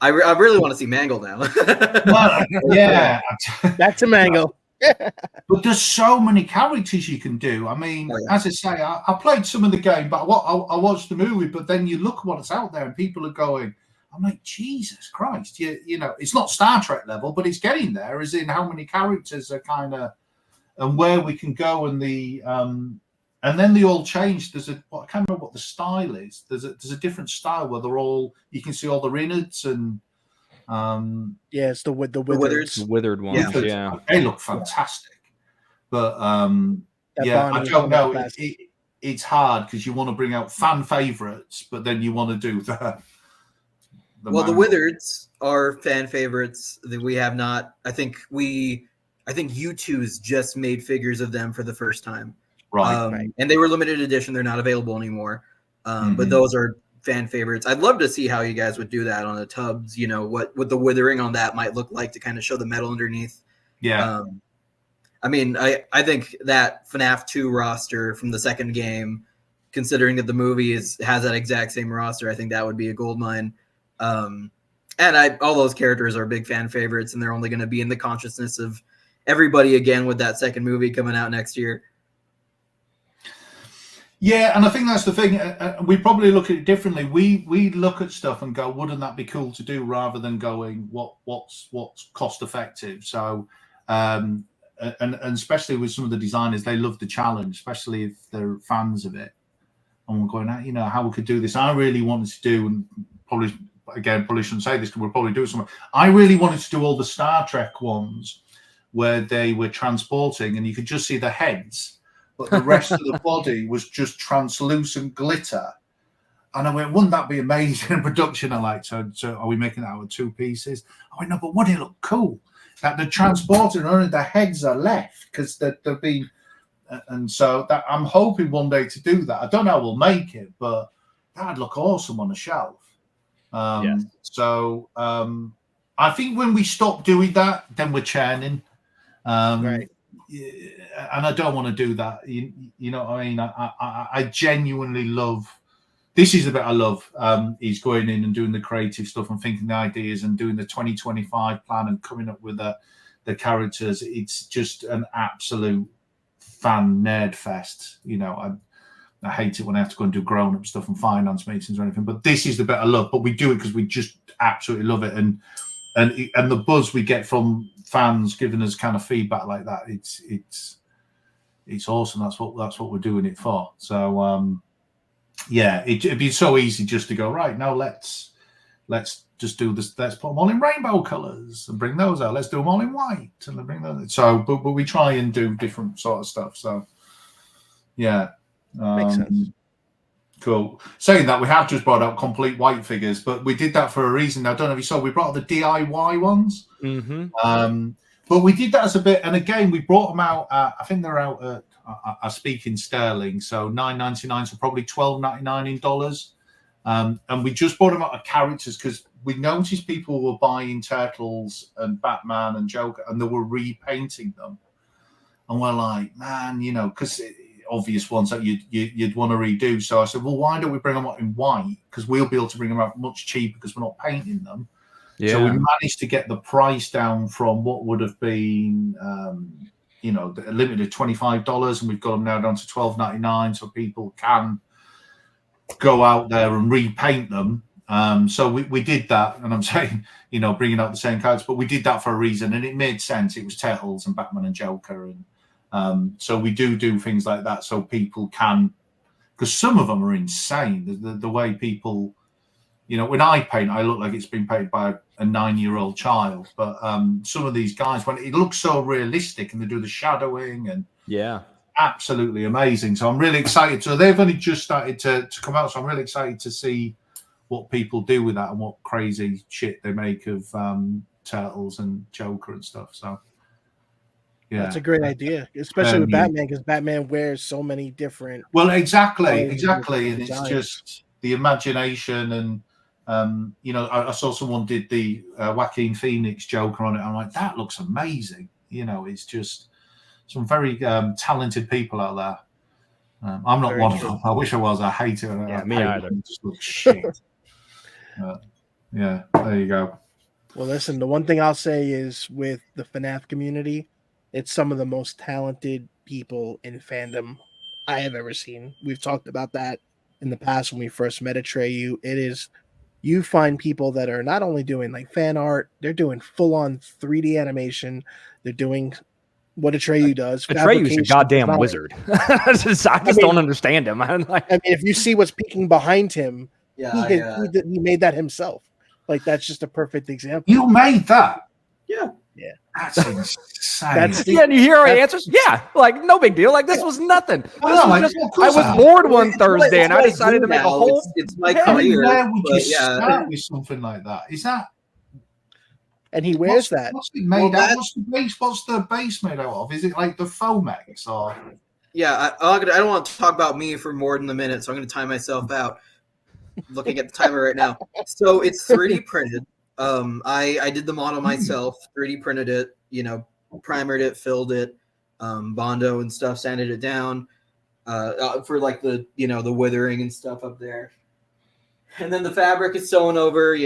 I really want to see Mangle now. Well, yeah, that's a Mangle. But there's so many characters you can do. I mean, as I say, I played some of the game, but I watched the movie. But then you look what's out there, and people are going, I'm like, Jesus Christ, it's not Star Trek level, but it's getting there. As in, how many characters are kind of, and where we can go, and the and then they all change. I can't remember what the style is. There's a different style where they're all, you can see all the innards and it's the withered ones. Yeah, they look fantastic. But I don't know. It's hard because you want to bring out fan favorites, but then you want to do the Withereds are fan favorites that we have not. I think U2's just made figures of them for the first time. Right. And they were limited edition. They're not available anymore. But those are fan favorites. I'd love to see how you guys would do that on the Tubbz. What the withering on that might look like to kind of show the metal underneath. Yeah. I mean, I think that FNAF 2 roster from the second game, considering that the movie has that exact same roster, I think that would be a gold mine. And all those characters are big fan favorites, and they're only going to be in the consciousness of everybody again with that second movie coming out next year. Yeah, and I think that's the thing. We probably look at it differently. We look at stuff and go, wouldn't that be cool to do, rather than going, what's cost effective? So, and especially with some of the designers, they love the challenge, especially if they're fans of it. And we're going, how we could do this. I really wanted to do, and probably shouldn't say this because we'll probably do something. I really wanted to do all the Star Trek ones where they were transporting, and you could just see the heads, but the rest of the body was just translucent glitter. And I went, wouldn't that be amazing in production? I like, so are we making it out of 2 pieces? I went, no, but wouldn't it look cool? That the transporter and only the heads are left because they've been, and so that I'm hoping one day to do that. I don't know how we'll make it, but that'd look awesome on a shelf. Yes. So I think when we stop doing that, then we're churning. Right. And I don't want to do that. You know what I mean? I genuinely love. This is the bit I love. He's going in and doing the creative stuff and thinking the ideas and doing the 2025 plan and coming up with the characters. It's just an absolute fan nerd fest. You know, I hate it when I have to go and do grown-up stuff and finance meetings or anything. But this is the bit I love. But we do it because we just absolutely love it. And the buzz we get from fans giving us kind of feedback like that, it's awesome. That's what we're doing it for. So. Yeah, it'd be so easy just to go, right, now let's just do this. Let's put them all in rainbow colors and bring those out. Let's do them all in white and then bring those. So, but we try and do different sort of stuff. So, yeah. Makes sense. Cool. Saying that, we have just brought out complete white figures, but we did that for a reason. I don't know if you saw, we brought out the DIY ones. Mm-hmm. But we did that as a bit, and again, we brought them out, I think they're out at, I speak in sterling, so $9.99, so probably $12.99 in dollars. And we just bought them out of characters because we noticed people were buying Turtles and Batman and Joker, and they were repainting them. And we're like, man, you know, because obvious ones that you'd want to redo. So I said, well, why don't we bring them out in white? Because we'll be able to bring them out much cheaper because we're not painting them. Yeah. So we managed to get the price down from what would have been, limited $25, and we've got them now down to $12.99, so people can go out there and repaint them. So we did that, and I'm saying, bringing out the same cards, but we did that for a reason, and it made sense. It was Turtles and Batman and Joker, and so we do things like that so people can, because some of them are insane. The way people, when I paint, I look like it's been painted by a 9-year-old child. But some of these guys, when it looks so realistic, and they do the shadowing, and absolutely amazing. So I'm really excited. So they've only just started to come out. So I'm really excited to see what people do with that and what crazy shit they make of Turtles and Joker and stuff. So yeah, that's a great idea, especially with Batman, because Batman wears so many different. Well, exactly, and it's just the imagination and. I saw someone did the Joaquin Phoenix Joker on it. I'm like, that looks amazing. It's just some very talented people out there. I'm not one of them. I wish I was. I hate it. Yeah, me either. It just looks shit. Yeah, there you go. Well, listen, the one thing I'll say is with the FNAF community, it's some of the most talented people in fandom I have ever seen. We've talked about that in the past when we first met Atreyu. It is. You find people that are not only doing like fan art, they're doing full-on 3D animation. They're doing what Atreyu does. Atreyu's a goddamn wizard. I just don't understand him. If you see what's peeking behind him, he made that himself. Like, that's just a perfect example. You made that? Yeah. That's insane. And you hear our answers? Yeah, like no big deal. Like this was nothing. I was bored one Thursday, and I decided to make a whole. It's my career. Where would you start with something like that? Is that? And he wears that. What's it made out? What's the base made out of? Is it like the Fomex or? Yeah, I don't want to talk about me for more than a minute, so I'm going to time myself out. Looking at the timer right now. So it's 3D printed. I did the model myself, 3D printed it, primered it, filled it, Bondo and stuff, sanded it down for like the withering and stuff up there. And then the fabric is sewn over,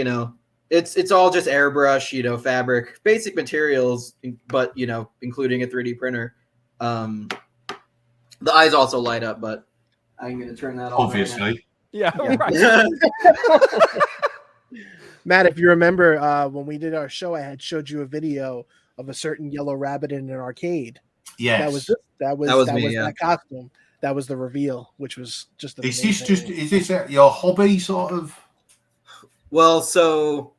it's all just airbrush, fabric, basic materials, but, including a 3D printer. The eyes also light up, but I'm going to turn that on. Obviously. Right yeah. Right. Matt, if you remember when we did our show, I had showed you a video of a certain yellow rabbit in an arcade. Yes, that was that costume. That was the reveal, which was just. Is this your hobby, sort of? Well, so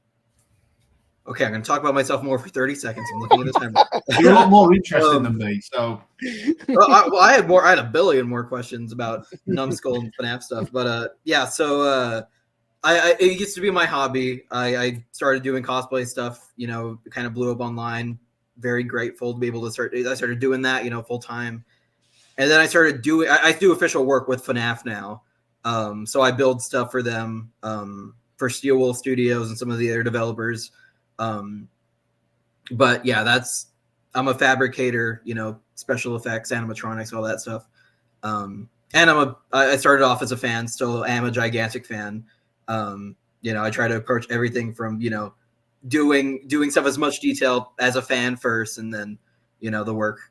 Okay, I'm going to talk about myself more for 30 seconds. I'm looking at the time. You're a lot more interesting than me, so. I had a billion more questions about Numbskull and FNAF stuff, but yeah. So it used to be my hobby. I started doing cosplay stuff. You know, it kind of blew up online. Very grateful to be able to start. I started doing that, you know, full time, and then I started doing. I do official work with FNAF now. So I build stuff for them, for Steel Wolf Studios and some of the other developers. But yeah, I'm a fabricator, you know, special effects, animatronics, all that stuff. And I started off as a fan, still am a gigantic fan. You know, I try to approach everything from, you know, doing stuff as much detail as a fan first, and then, you know, the work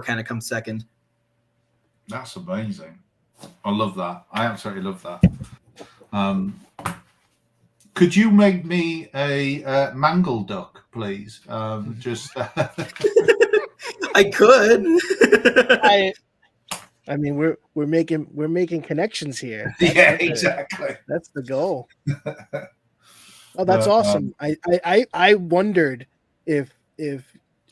kind of comes second. That's amazing. I love that. I absolutely love that. Could you make me a mangle duck, please? Just. I could. I mean, we're making connections here. Exactly. That's the goal. Oh, that's awesome. I wondered if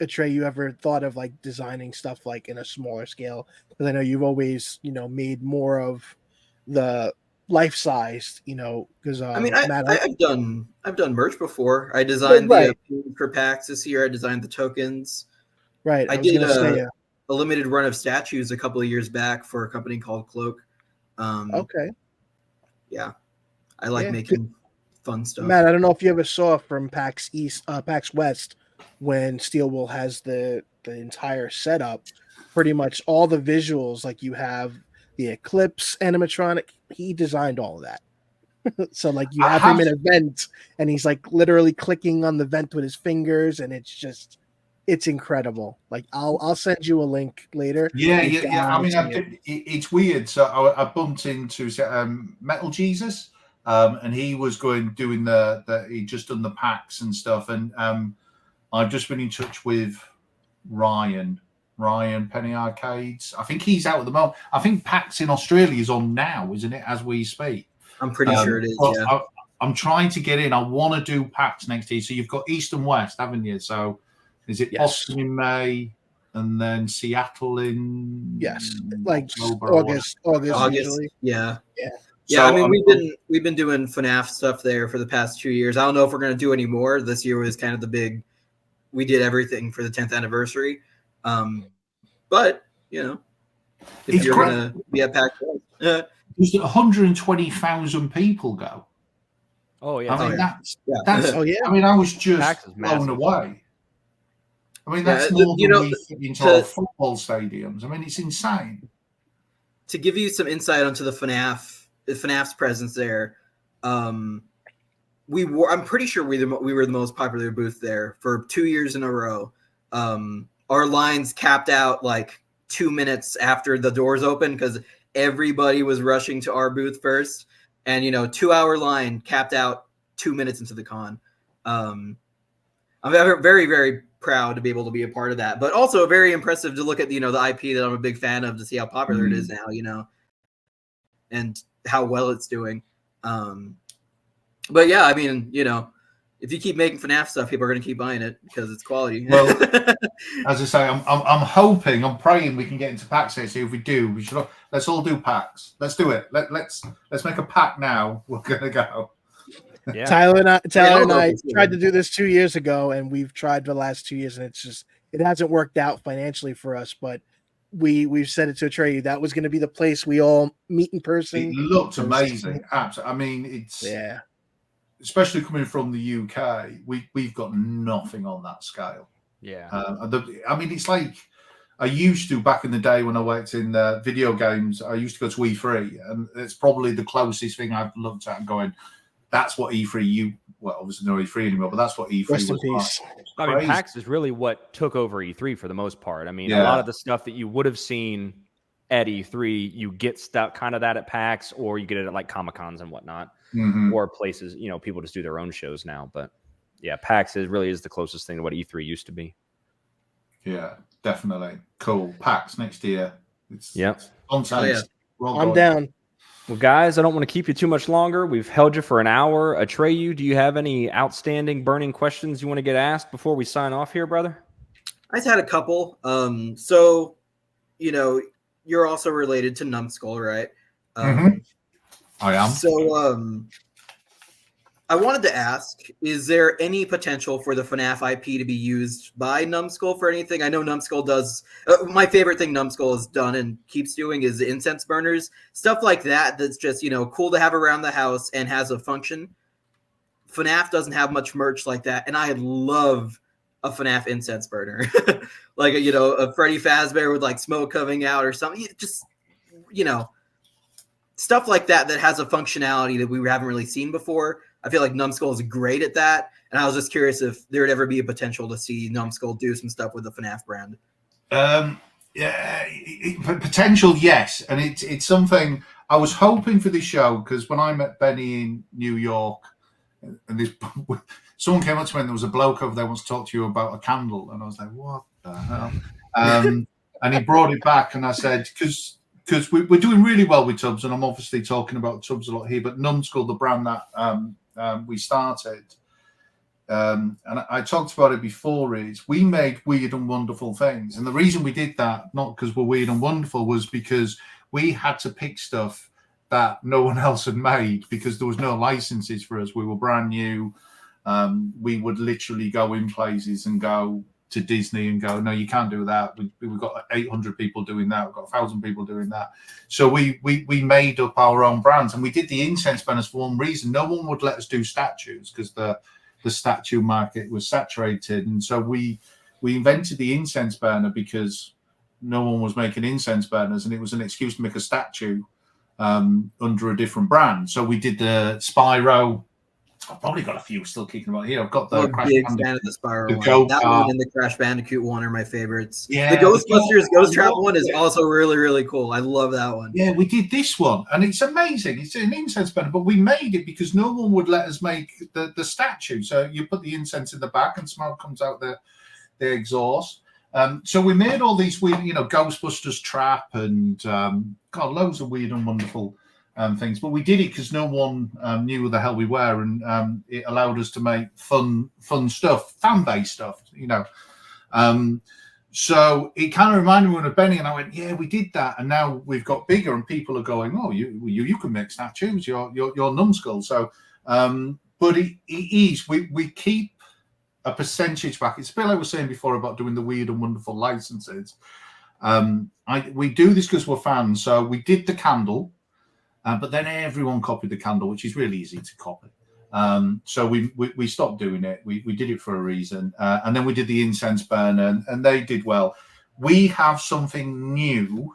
Trey, you ever thought of like designing stuff like in a smaller scale, because I know you've always, you know, made more of the life sized, you know, because I mean, Matt, I've done merch before. I designed the for PAX this year. I designed the tokens. Right. I did a limited run of statues a couple of years back for a company called Cloak. Okay. Yeah, I like making fun stuff. Matt, I don't know if you ever saw from PAX West, when Steel Wool has the entire setup, pretty much all the visuals, like you have the Eclipse animatronic, he designed all of that. So like you have him in a vent and he's like literally clicking on the vent with his fingers, and it's incredible. Like I'll send you a link later. Yeah. I mean, it's weird. So I bumped into Metal Jesus, and he was doing he just done the packs and stuff, and I've just been in touch with Ryan Penny Arcades. I think he's out at the moment. I think PAX in Australia is on now, isn't it, as we speak? I'm pretty sure it is. Yeah. I'm trying to get in. I want to do PAX next year. So you've got East and West, haven't you? So is it Boston in May and then Seattle in like August usually. Yeah. So, I mean, we've been doing FNAF stuff there for the past 2 years. I don't know if we're going to do any more. This year was kind of the big. We did everything for the 10th anniversary. But, you know, if you're going to be at PAX, there's 120,000 people go. Oh yeah, I mean that's oh yeah. I mean, I was just blown away. I mean, that's more than we fit into our football stadiums. I mean, it's insane. To give you some insight onto the FNAF's presence there, I'm pretty sure we were the most popular booth there for 2 years in a row. Our lines capped out like 2 minutes after the doors opened because everybody was rushing to our booth first, and 2-hour line capped out 2 minutes into the con. I'm very, very proud to be able to be a part of that, but also very impressive to look at the IP that I'm a big fan of, to see how popular it is now, and how well it's doing. But yeah, I mean, if you keep making FNAF stuff, people are going to keep buying it because it's quality. Well, as I say, I'm praying we can get into PAX here. So if we do, let's all do PAX. Let's do it. Let's make a pack now. We're going to go. Yeah. Tyler and I tried to do this 2 years ago, and we've tried the last 2 years, and it hasn't worked out financially for us. But we've said it to Trey, that was going to be the place we all meet in person. It looked amazing. Absolutely. I mean, it's especially coming from the UK, we've got nothing on that scale. Yeah. I mean, it's like I used to back in the day when I worked in video games. I used to go to E3, and it's probably the closest thing I've looked at and going, that's what E3. Well, obviously no E3 anymore, but that's what E3 Rest was in peace. like. I mean, PAX is really what took over E3 for the most part. I mean, a lot of the stuff that you would have seen at E3, you get stuff kind of that at PAX, or you get it at like Comic-Cons and whatnot, or places, people just do their own shows now. But yeah, PAX really is the closest thing to what E3 used to be. Yeah, definitely. Cool. PAX next year. It's on taste. I'm down. Well, guys, I don't want to keep you too much longer. We've held you for an hour. Atreyu, do you have any outstanding burning questions you want to get asked before we sign off here, brother? I just had a couple. So, you're also related to Numbskull, right? I am. So, I wanted to ask, is there any potential for the FNAF IP to be used by Numbskull for anything? I know Numbskull does. My favorite thing Numbskull has done and keeps doing is incense burners. Stuff like that that's just, cool to have around the house and has a function. FNAF doesn't have much merch like that, and I love a FNAF incense burner. Like, a Freddy Fazbear with, like, smoke coming out or something. Just, stuff like that has a functionality that we haven't really seen before. I feel like Numbskull is great at that, and I was just curious if there would ever be a potential to see Numbskull do some stuff with the FNAF brand. Yeah, potential, yes, and it's something I was hoping for this show, because when I met Benny in New York, and someone came up to me and there was a bloke over there wants to talk to you about a candle, and I was like, what the hell? And he brought it back, and I said, because we're doing really well with Tubbz, and I'm obviously talking about Tubbz a lot here, but Numbskull, the brand that we started, and I talked about it before, is we made weird and wonderful things. And the reason we did that, not because we're weird and wonderful, was because we had to pick stuff that no one else had made, because there was no licenses for us. We were brand new. We would literally go in places and go to Disney and go, no, you can't do that. We've got 800 people doing that. We've got 1,000 people doing that. So we made up our own brands, and we did the incense burners for one reason. No one would let us do statues because the statue market was saturated. And so we invented the incense burner because no one was making incense burners, and it was an excuse to make a statue under a different brand. So we did the Spyro. I've probably got a few still kicking about here. I've got the Crash Bandicoot, fan of the Spyro one. That one and the Crash Bandicoot one are my favorites. Yeah, the Ghostbusters Ghost Trap one is also really, really cool. I love that one. Yeah, we did this one, and it's amazing. It's an incense burner, but we made it because no one would let us make the statue. So you put the incense in the back, and smoke comes out the exhaust. So we made all these weird, Ghostbusters trap and loads of weird and wonderful things, but we did it because no one knew who the hell we were, and it allowed us to make fun stuff, fan-based stuff, so it kind of reminded me of Benny, and I went, yeah, we did that, and now we've got bigger, and people are going, oh, you can make statues, you're Numbskull. So but it is, we keep a percentage back. It's a bit like I was saying before about doing the weird and wonderful licenses. We do this because we're fans. So we did the candle. But then everyone copied the candle, which is really easy to copy. So we stopped doing it. We did it for a reason. And then we did the incense burner, and they did well. We have something new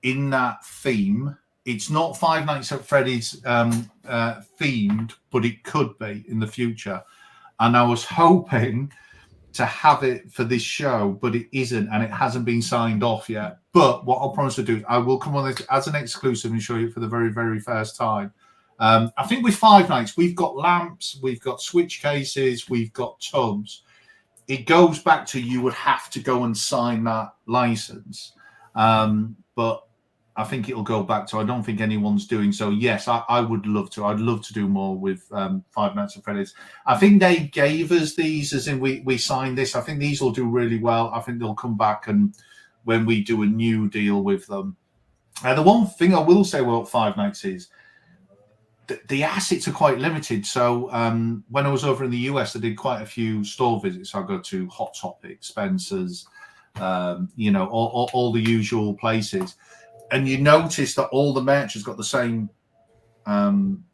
in that theme. It's not Five Nights at Freddy's themed, but it could be in the future. And I was hoping to have it for this show, but it isn't, and it hasn't been signed off yet. But what I'll promise to do is I will come on this as an exclusive and show you for the very, very first time. I think with Five Nights, we've got lamps, we've got switch cases, we've got tubs. It goes back to you would have to go and sign that license. But I think it'll go back to, I don't think anyone's doing so. Yes, I would love to. I'd love to do more with Five Nights at Freddy's. I think they gave us these, as in we signed this. I think these will do really well. I think they'll come back, and when we do a new deal with them. The one thing I will say about Five Nights is the assets are quite limited. So when I was over in the US, I did quite a few store visits. I go to Hot Topic, Spencer's, all the usual places. And you notice that all the merch has got the same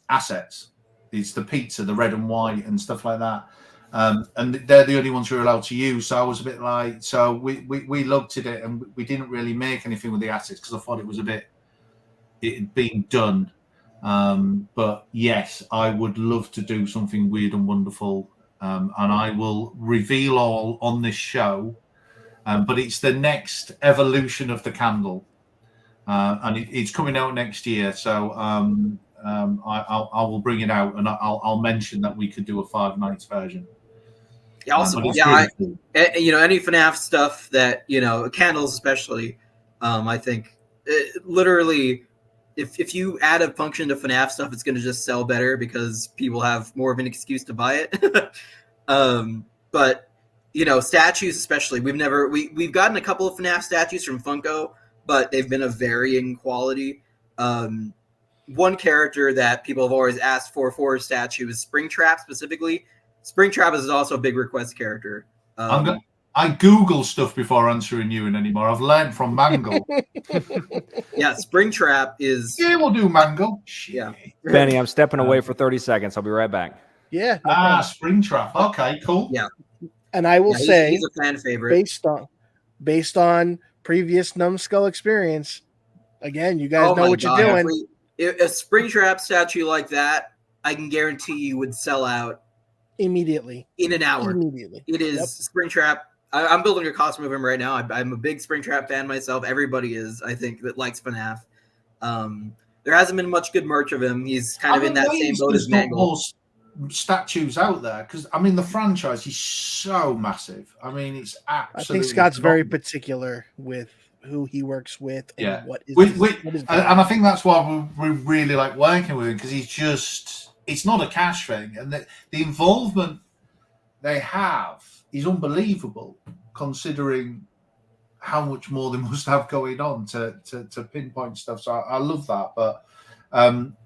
assets. It's the pizza, the red and white, and stuff like that. And they're the only ones who are allowed to use. So I was a bit like, so we looked at it, and we didn't really make anything with the assets because I thought it was it had been done. But yes, I would love to do something weird and wonderful. And I will reveal all on this show. But it's the next evolution of the candle. And it's coming out next year, so I will bring it out, and I'll mention that we could do a Five Nights version. Yeah, awesome. Yeah, cool. Any FNAF stuff that candles especially, I think literally if you add a function to FNAF stuff, it's going to just sell better because people have more of an excuse to buy it. But statues especially, we've gotten a couple of FNAF statues from Funko, but they've been of varying quality. One character that people have always asked for a statue is Springtrap specifically. Springtrap is also a big request character. I Google stuff before answering you and anymore. I've learned from Mangle. Yeah, Springtrap is. Yeah, we'll do Mangle. Yeah. Benny, I'm stepping away for 30 seconds. I'll be right back. Yeah. No Springtrap. Okay, cool. Yeah. And I will say, he's a fan favorite. Based on previous Numbskull experience, again, you guys know what you're doing. If a Springtrap statue like that, I can guarantee you would sell out immediately in an hour. Immediately. It is Springtrap. I'm building a costume of him right now. I'm a big Springtrap fan myself. Everybody is, I think, that likes FNAF. There hasn't been much good merch of him. He's kind of in that same boat as Mangle. Statues out there because the franchise is so massive. It's absolutely. I think Scott's very particular with who he works with and what is. And I think that's why we really like working with him because it's not a cash thing, and the involvement they have is unbelievable considering how much more they must have going on to pinpoint stuff. So I love that, but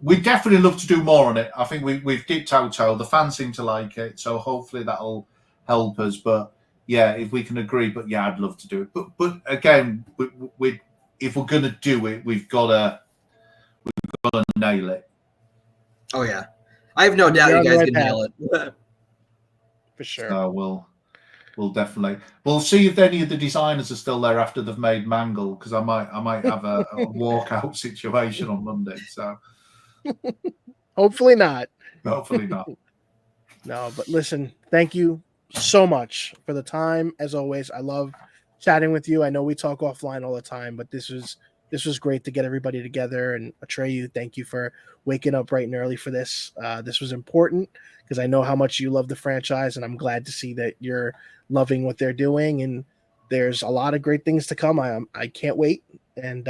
we definitely love to do more on it. I think we've dipped our toe. The fans seem to like it, so hopefully that'll help us. But yeah, if we can agree, but yeah, I'd love to do it. But again, if we're gonna do it, we've got to nail it. Oh yeah, I have no doubt you guys can nail it. For sure. So we'll definitely. We'll see if any of the designers are still there after they've made Mangle, because I might have a walkout situation on Monday. So hopefully not. Hopefully not. No, but listen, thank you so much for the time. As always, I love chatting with you. I know we talk offline all the time, but this was great to get everybody together. And Atreyu, thank you for waking up bright and early for this. This was important because I know how much you love the franchise, and I'm glad to see that you're loving what they're doing. And there's a lot of great things to come. I can't wait. And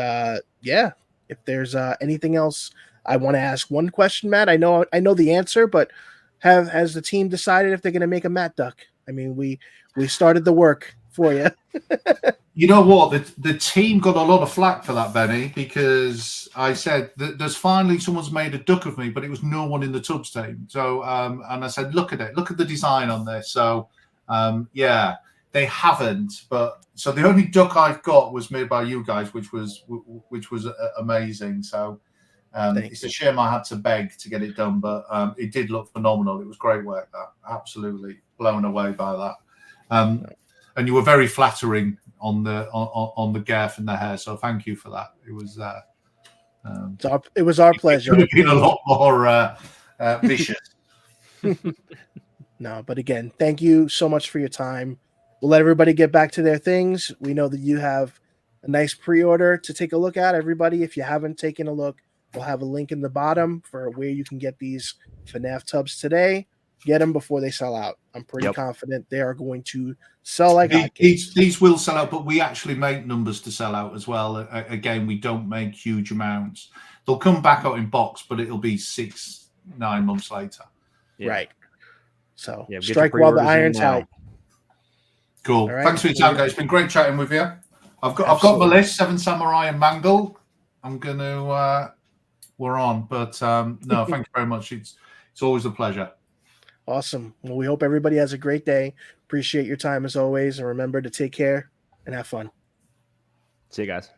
yeah, if there's anything else, I want to ask one question, Matt. I know the answer, but has the team decided if they're going to make a Matt Duck? I mean, we started the work for you. You know what? The team got a lot of flack for that, Benny, because I said that there's finally someone's made a duck of me, but it was no one in the Tubbz team. So, and I said, look at it. Look at the design on this. So, yeah, they haven't. But so the only duck I've got was made by you guys, which was amazing. So, it's a shame I had to beg to get it done, but it did look phenomenal. It was great work. That absolutely blown away by that. And you were very flattering on the girth and the hair, so thank you for that. It was it was our pleasure. It could have been a lot more vicious. No, but again, thank you so much for your time. We'll let everybody get back to their things. We know that you have a nice pre-order to take a look at. Everybody, if you haven't taken a look, we'll have a link in the bottom for where you can get these FNAF Tubbz today. Get them before they sell out. I'm pretty confident they are going to sell like hotcakes. These will sell out, but we actually make numbers to sell out as well. Again, we don't make huge amounts. They'll come back out in box, but it'll be 6-9 months later. Yeah. Right. So strike while the iron's hot. Cool. Right. Thanks for your time, guys. It's been great chatting with you. I've got my list: 7 Samurai and Mangle. I'm gonna we're on, but no, thank you very much. It's always a pleasure. Awesome. Well, we hope everybody has a great day. Appreciate your time as always. And remember to take care and have fun. See you guys.